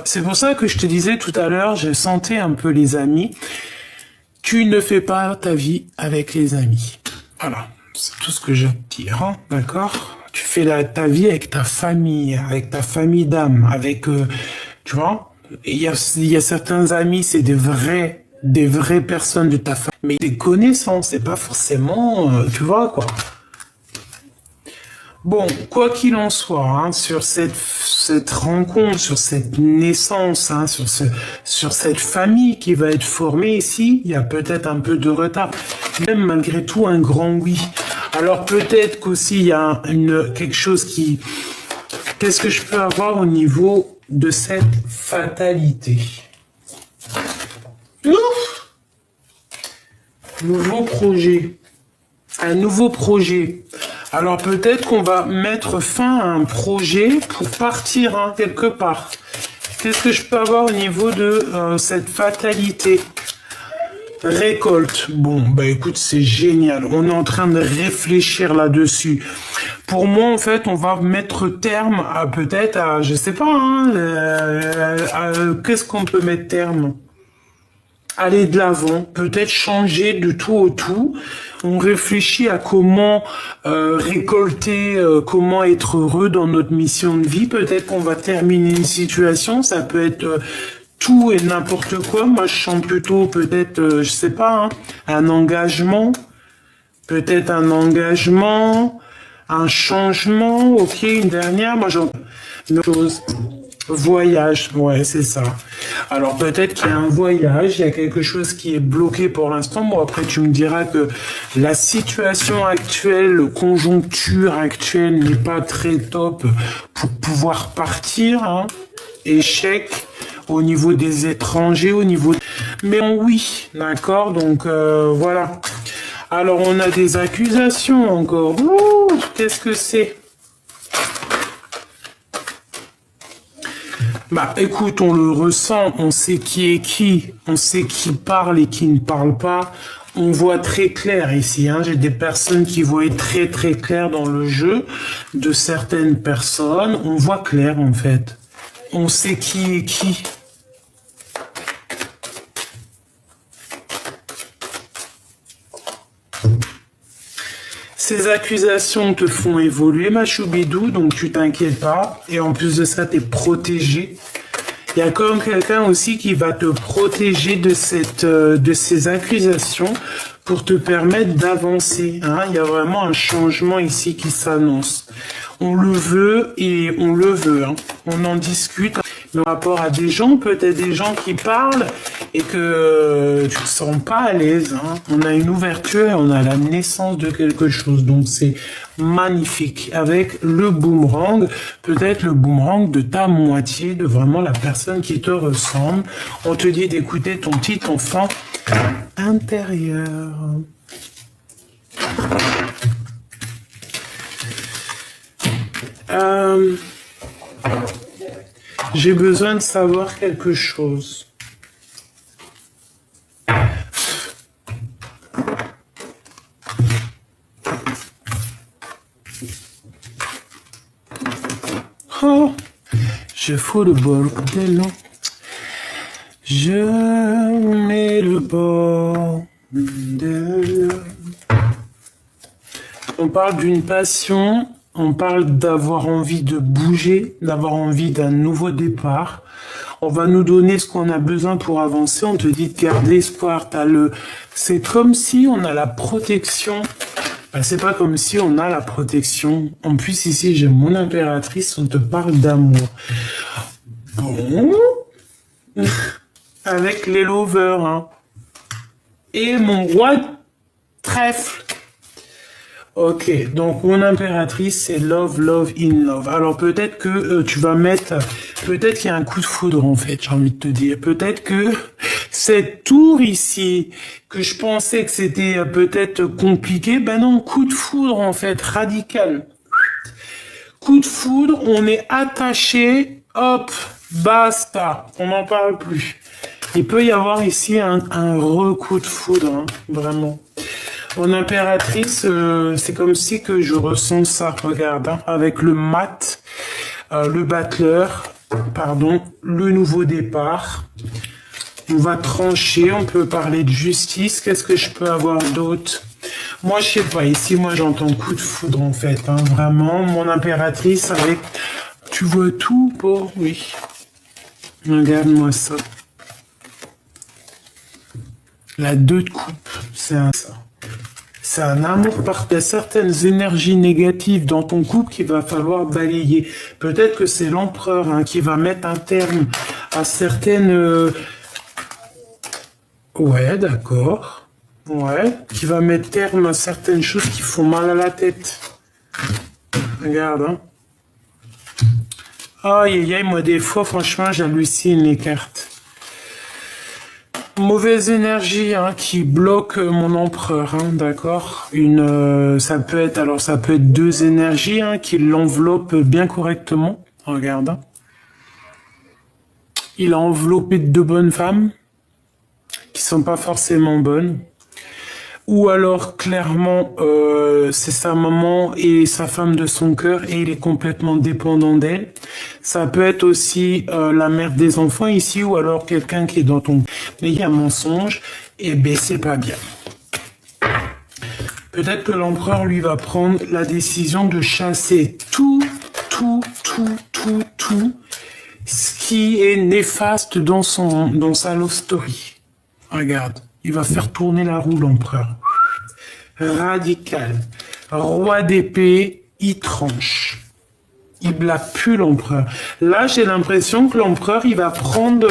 C'est pour ça que je te disais tout à l'heure, j'ai senti un peu les amis. Tu ne fais pas ta vie avec les amis. Voilà, c'est tout ce que j'ai à te dire, hein, d'accord? Tu fais ta vie avec ta famille d'âme, avec, tu vois? Il y a certains amis, c'est des vraies personnes de ta famille, mais des connaissances, c'est pas forcément, tu vois, quoi. Bon, quoi qu'il en soit, hein, sur cette rencontre, sur cette naissance, hein, sur cette famille qui va être formée ici, il y a peut-être un peu de retard, même malgré tout un grand oui. Alors peut-être qu'aussi il y a quelque chose qui... Qu'est-ce que je peux avoir au niveau de cette fatalité? Ouf! Nouveau projet. Un nouveau projet. Alors peut-être qu'on va mettre fin à un projet pour partir, hein, quelque part. Qu'est-ce que je peux avoir au niveau de cette fatalité? Récolte. Bon, bah écoute, c'est génial. On est en train de réfléchir là-dessus. Pour moi, en fait, on va mettre terme à peut-être à, je sais pas, hein, qu'est-ce qu'on peut mettre terme? Aller de l'avant, peut-être changer de tout au tout. On réfléchit à comment récolter, comment être heureux dans notre mission de vie. Peut-être qu'on va terminer une situation, ça peut être tout et n'importe quoi. Moi, je sens plutôt peut-être, je sais pas, hein, un engagement, peut-être un engagement, un changement. Ok, une dernière. Moi, j'en une chose. Voyage, ouais, c'est ça. Alors peut-être qu'il y a un voyage, il y a quelque chose qui est bloqué pour l'instant. Bon, après tu me diras que la situation actuelle, la conjoncture actuelle n'est pas très top pour pouvoir partir. Hein. Échec au niveau des étrangers, au niveau... Mais oui, d'accord, donc voilà. Alors on a des accusations encore. Ouh, qu'est-ce que c'est ? Bah écoute, on le ressent, on sait qui est qui, on sait qui parle et qui ne parle pas. On voit très clair ici, hein. J'ai des personnes qui voient très très clair dans le jeu de certaines personnes. On voit clair en fait. On sait qui est qui. Ces accusations te font évoluer, ma choubidou, donc tu t'inquiètes pas. Et en plus de ça, tu es protégé. Il y a quand même quelqu'un aussi qui va te protéger de ces accusations pour te permettre d'avancer. Hein. Il y a vraiment un changement ici qui s'annonce. On le veut et on le veut. Hein. On en discute par rapport à des gens, peut-être des gens qui parlent et que tu te sens pas à l'aise. Hein. On a une ouverture et on a la naissance de quelque chose. Donc c'est magnifique. Avec le boomerang, peut-être le boomerang de ta moitié, de vraiment la personne qui te ressemble. On te dit d'écouter ton petit enfant intérieur. J'ai besoin de savoir quelque chose. Oh, je fous le bordel. Je mets le bordel. On parle d'une passion, on parle d'avoir envie de bouger, d'avoir envie d'un nouveau départ. On va nous donner ce qu'on a besoin pour avancer. On te dit de garder espoir. C'est comme si on a la protection. Ben, c'est pas comme si on a la protection. En plus, ici, j'ai mon impératrice. On te parle d'amour. Bon. Avec les lovers, hein. Et mon roi de trèfle. Ok, donc mon impératrice, c'est love, love, in love. Alors peut-être que tu vas mettre, peut-être qu'il y a un coup de foudre en fait, j'ai envie de te dire. Peut-être que cette tour ici, que je pensais que c'était peut-être compliqué, ben non, coup de foudre en fait, radical. Coup de foudre, on est attaché, hop, basta, on n'en parle plus. Il peut y avoir ici un re-coup de foudre, hein, vraiment. Mon impératrice, c'est comme si que je ressens ça, regarde, hein, avec le mat, le battleur, pardon, le nouveau départ. On va trancher, on peut parler de justice. Qu'est-ce que je peux avoir d'autre? Moi, je sais pas, ici, moi, j'entends coup de foudre, en fait, hein, vraiment. Mon impératrice avec, tu vois tout, pour, oui. Regarde-moi ça. La 2 de coupe, c'est ça. C'est un amour par certaines énergies négatives dans ton couple qu'il va falloir balayer. Peut-être que c'est l'empereur hein, qui va mettre un terme à certaines... Ouais, d'accord. Ouais, qui va mettre terme à certaines choses qui font mal à la tête. Regarde, hein. Aïe, aïe, aïe, moi des fois, franchement, j'hallucine les cartes. Mauvaise énergie hein, qui bloque mon empereur, hein, d'accord. Ça peut être 2 énergies hein, qui l'enveloppent bien correctement. Regarde. Hein. Il a enveloppé de 2 bonnes femmes qui sont pas forcément bonnes. Ou alors clairement c'est sa maman et sa femme de son cœur et il est complètement dépendant d'elle. Ça peut être aussi la mère des enfants ici ou alors quelqu'un qui est dans ton... Mais il y a un mensonge et ben c'est pas bien. Peut-être que l'empereur lui va prendre la décision de chasser tout ce qui est néfaste dans sa love story. Regarde. Il va faire tourner la roue, l'empereur. Radical. Roi d'épée, il tranche. Il blague plus l'empereur. Là, j'ai l'impression que l'empereur, il va prendre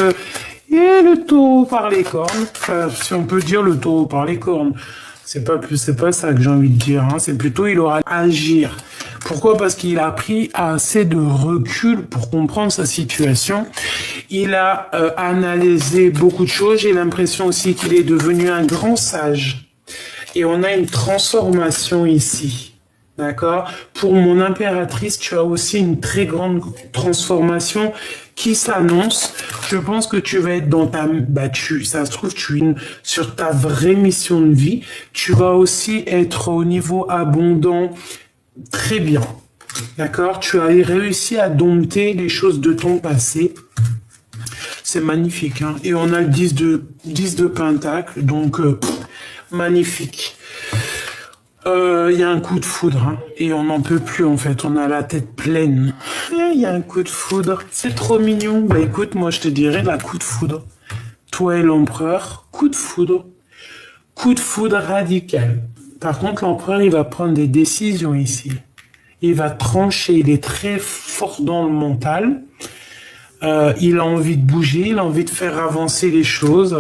le taureau par les cornes. Enfin, si on peut dire le taureau par les cornes. C'est pas ça que j'ai envie de dire. Hein. C'est plutôt, il aura à agir. Pourquoi? Parce qu'il a pris assez de recul pour comprendre sa situation. Il a analysé beaucoup de choses. J'ai l'impression aussi qu'il est devenu un grand sage. Et on a une transformation ici. D'accord? Pour mon impératrice, tu as aussi une très grande transformation qui s'annonce. Je pense que tu vas être dans ta... ça se trouve, tu es sur ta vraie mission de vie. Tu vas aussi être au niveau abondant. Très bien. D'accord? Tu as réussi à dompter les choses de ton passé. C'est magnifique. Hein? Et on a le 10 de Pentacle. Donc, magnifique. Il y a un coup de foudre. Hein? Et on n'en peut plus, en fait. On a la tête pleine. Il y a un coup de foudre. C'est trop mignon. Bah écoute, moi, je te dirais la coup de foudre. Toi et l'empereur, coup de foudre. Coup de foudre radical. Par contre, l'empereur, il va prendre des décisions ici. Il va trancher, il est très fort dans le mental. Il a envie de bouger, il a envie de faire avancer les choses.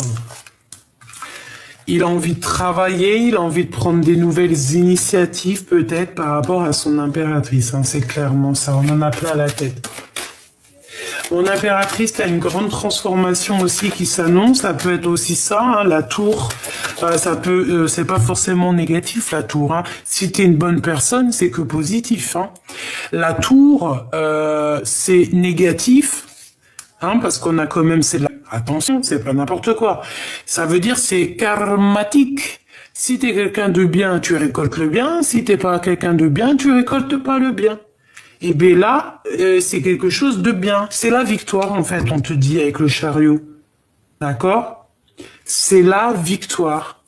Il a envie de travailler, il a envie de prendre des nouvelles initiatives peut-être par rapport à son impératrice. Hein, c'est clairement ça, on en a plein la tête. Mon impératrice a une grande transformation aussi qui s'annonce. Ça peut être aussi ça, hein, la tour. C'est pas forcément négatif la tour. Hein. Si t'es une bonne personne, c'est que positif. Hein. La tour, c'est négatif, hein, parce qu'on a quand même attention, c'est pas n'importe quoi. Ça veut dire c'est karmatique. Si t'es quelqu'un de bien, tu récoltes le bien. Si t'es pas quelqu'un de bien, tu récoltes pas le bien. Et bien là, c'est quelque chose de bien. C'est la victoire, en fait, on te dit avec le chariot. D'accord? C'est la victoire.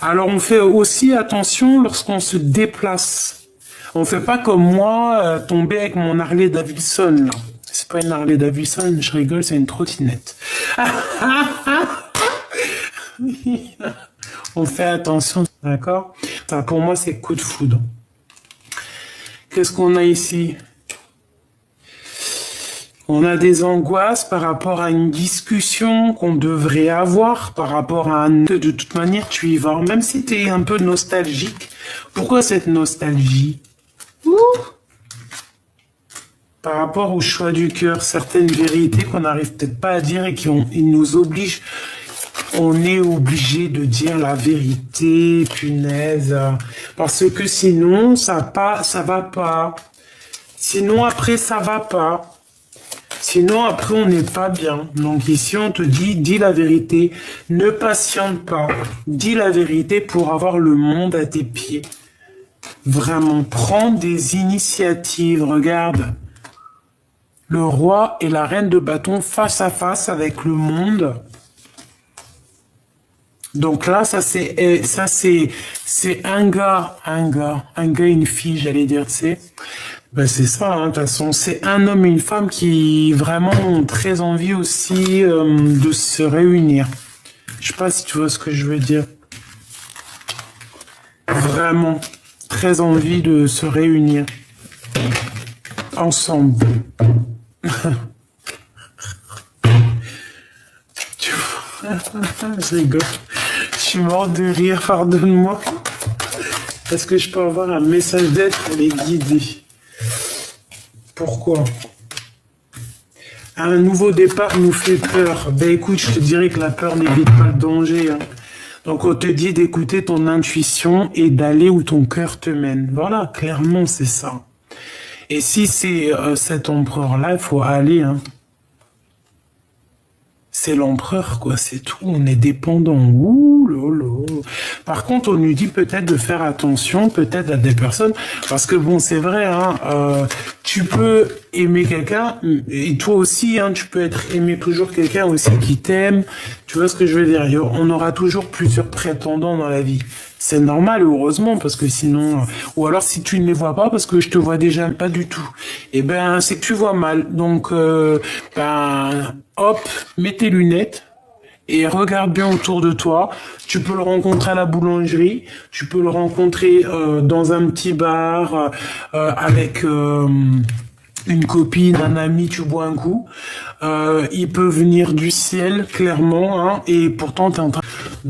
Alors, on fait aussi attention lorsqu'on se déplace. On fait pas comme moi, tomber avec mon Harley Davidson, là. C'est pas une Harley Davidson, je rigole, c'est une trottinette. On fait attention, d'accord? Ça, pour moi, c'est coup de foudre. Qu'est-ce qu'on a ici? On a des angoisses par rapport à une discussion qu'on devrait avoir, par rapport à un... De toute manière, tu y vas, même si tu es un peu nostalgique. Pourquoi cette nostalgie? Ouh, par rapport au choix du cœur, certaines vérités qu'on n'arrive peut-être pas à dire et qui nous obligent. On est obligé de dire la vérité, punaise, parce que sinon ça va pas. Sinon après ça va pas. Sinon après on n'est pas bien. Donc ici on te dit, dis la vérité, ne patiente pas. Dis la vérité pour avoir le monde à tes pieds. Vraiment, prends des initiatives. Regarde, le roi et la reine de bâton face à face avec le monde. Donc là, c'est un gars, une fille, j'allais dire, tu sais. Ben c'est ça, hein, de toute façon, c'est un homme et une femme qui vraiment ont très envie aussi de se réunir. Je sais pas si tu vois ce que je veux dire. Vraiment, très envie de se réunir ensemble. Je rigole. Je suis mort de rire, pardonne-moi. Est-ce que je peux avoir un message d'aide pour les guider? Pourquoi? Un nouveau départ nous fait peur. Ben écoute, je te dirais que la peur n'évite pas le danger. Hein. Donc on te dit d'écouter ton intuition et d'aller où ton cœur te mène. Voilà, clairement c'est ça. Et si c'est cet empereur-là, il faut aller. Hein. C'est l'empereur, quoi, c'est tout. On est dépendant. Ouh lolo. Par contre, on nous dit peut-être de faire attention, peut-être à des personnes, parce que bon, c'est vrai, hein, tu peux aimer quelqu'un, et toi aussi, hein, tu peux être aimé toujours quelqu'un aussi qui t'aime. Tu vois ce que je veux dire? On aura toujours plusieurs prétendants dans la vie. C'est normal, heureusement, parce que sinon... Ou alors, si tu ne les vois pas, parce que je te vois déjà pas du tout, eh ben, c'est que tu vois mal. Donc, hop, mets tes lunettes et regarde bien autour de toi. Tu peux le rencontrer à la boulangerie, tu peux le rencontrer dans un petit bar avec... une copine, un ami, tu bois un coup. Il peut venir du ciel, clairement, hein, et pourtant, t'es en train...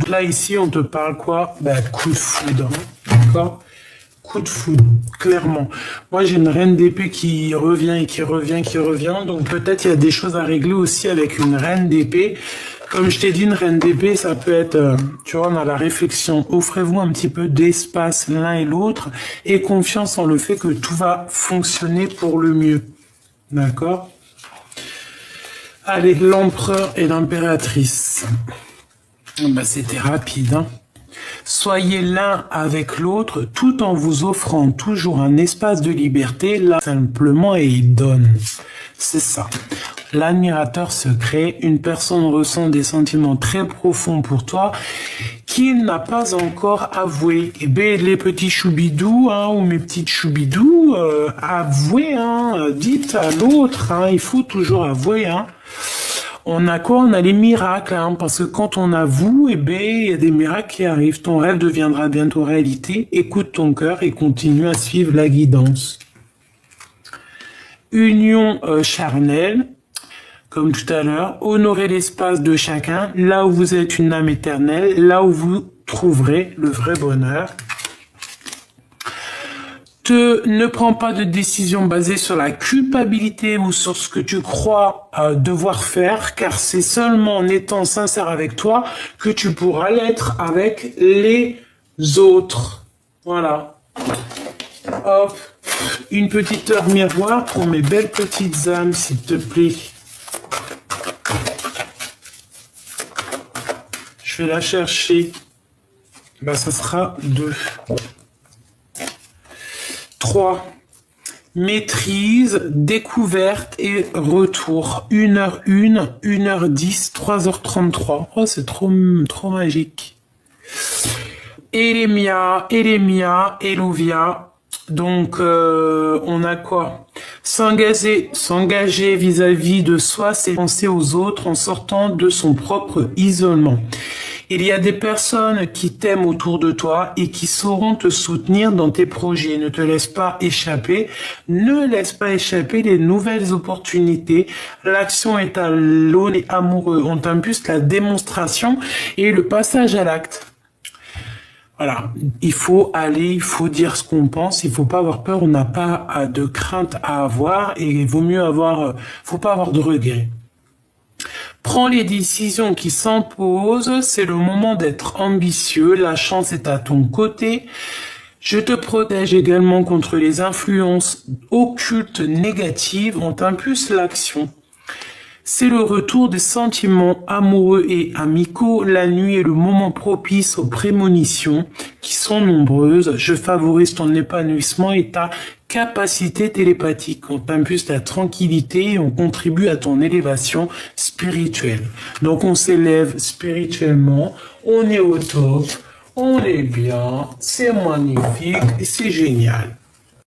Là, ici, on te parle quoi? Ben, coup de foudre, hein, d'accord? Coup de foudre, clairement. Moi, j'ai une reine d'épée qui revient et qui revient, donc peut-être il y a des choses à régler aussi avec une reine d'épée. Comme je t'ai dit, une reine d'épée, ça peut être, tu vois, on a la réflexion. Offrez-vous un petit peu d'espace l'un et l'autre et confiance en le fait que tout va fonctionner pour le mieux. D'accord? Allez, l'empereur et l'impératrice. Ben, c'était rapide, hein. Soyez l'un avec l'autre tout en vous offrant toujours un espace de liberté, là, simplement, et il donne. C'est ça. L'admirateur secret, une personne ressent des sentiments très profonds pour toi qu'il n'a pas encore avoué. Eh bien, les petits choubidous, hein, ou mes petites choubidous, avouez, hein, dites à l'autre, hein, il faut toujours avouer, hein. On a quoi? On a les miracles, hein, parce que quand on avoue, eh ben, il y a des miracles qui arrivent. Ton rêve deviendra bientôt réalité. Écoute ton cœur et continue à suivre la guidance. Union charnelle, comme tout à l'heure. Honorez l'espace de chacun, là où vous êtes une âme éternelle, là où vous trouverez le vrai bonheur. Ne prends pas de décision basée sur la culpabilité ou sur ce que tu crois devoir faire, car c'est seulement en étant sincère avec toi que tu pourras l'être avec les autres. Voilà. Hop. Une petite heure miroir pour mes belles petites âmes, s'il te plaît. Je vais la chercher. Ben, ça sera 2. 3. Maîtrise, découverte et retour. 1h01, 1h10, 3h33. Oh, c'est trop magique. Elémia, Elovia. Donc, on a quoi? S'engager vis-à-vis de soi, c'est penser aux autres en sortant de son propre isolement. Il y a des personnes qui t'aiment autour de toi et qui sauront te soutenir dans tes projets. Ne te laisse pas échapper. Ne laisse pas échapper les nouvelles opportunités. L'action est à l'aune et amoureux. On t'impulse la démonstration et le passage à l'acte. Voilà, il faut aller, il faut dire ce qu'on pense, il faut pas avoir peur, on n'a pas de crainte à avoir et il vaut mieux faut pas avoir de regrets. Prends les décisions qui s'imposent, c'est le moment d'être ambitieux, la chance est à ton côté. Je te protège également contre les influences occultes négatives, on t'impulse l'action. C'est le retour des sentiments amoureux et amicaux. La nuit est le moment propice aux prémonitions qui sont nombreuses. Je favorise ton épanouissement et ta capacité télépathique. On t'impulse la tranquillité et on contribue à ton élévation spirituelle. Donc on s'élève spirituellement, on est au top, on est bien, c'est magnifique et c'est génial.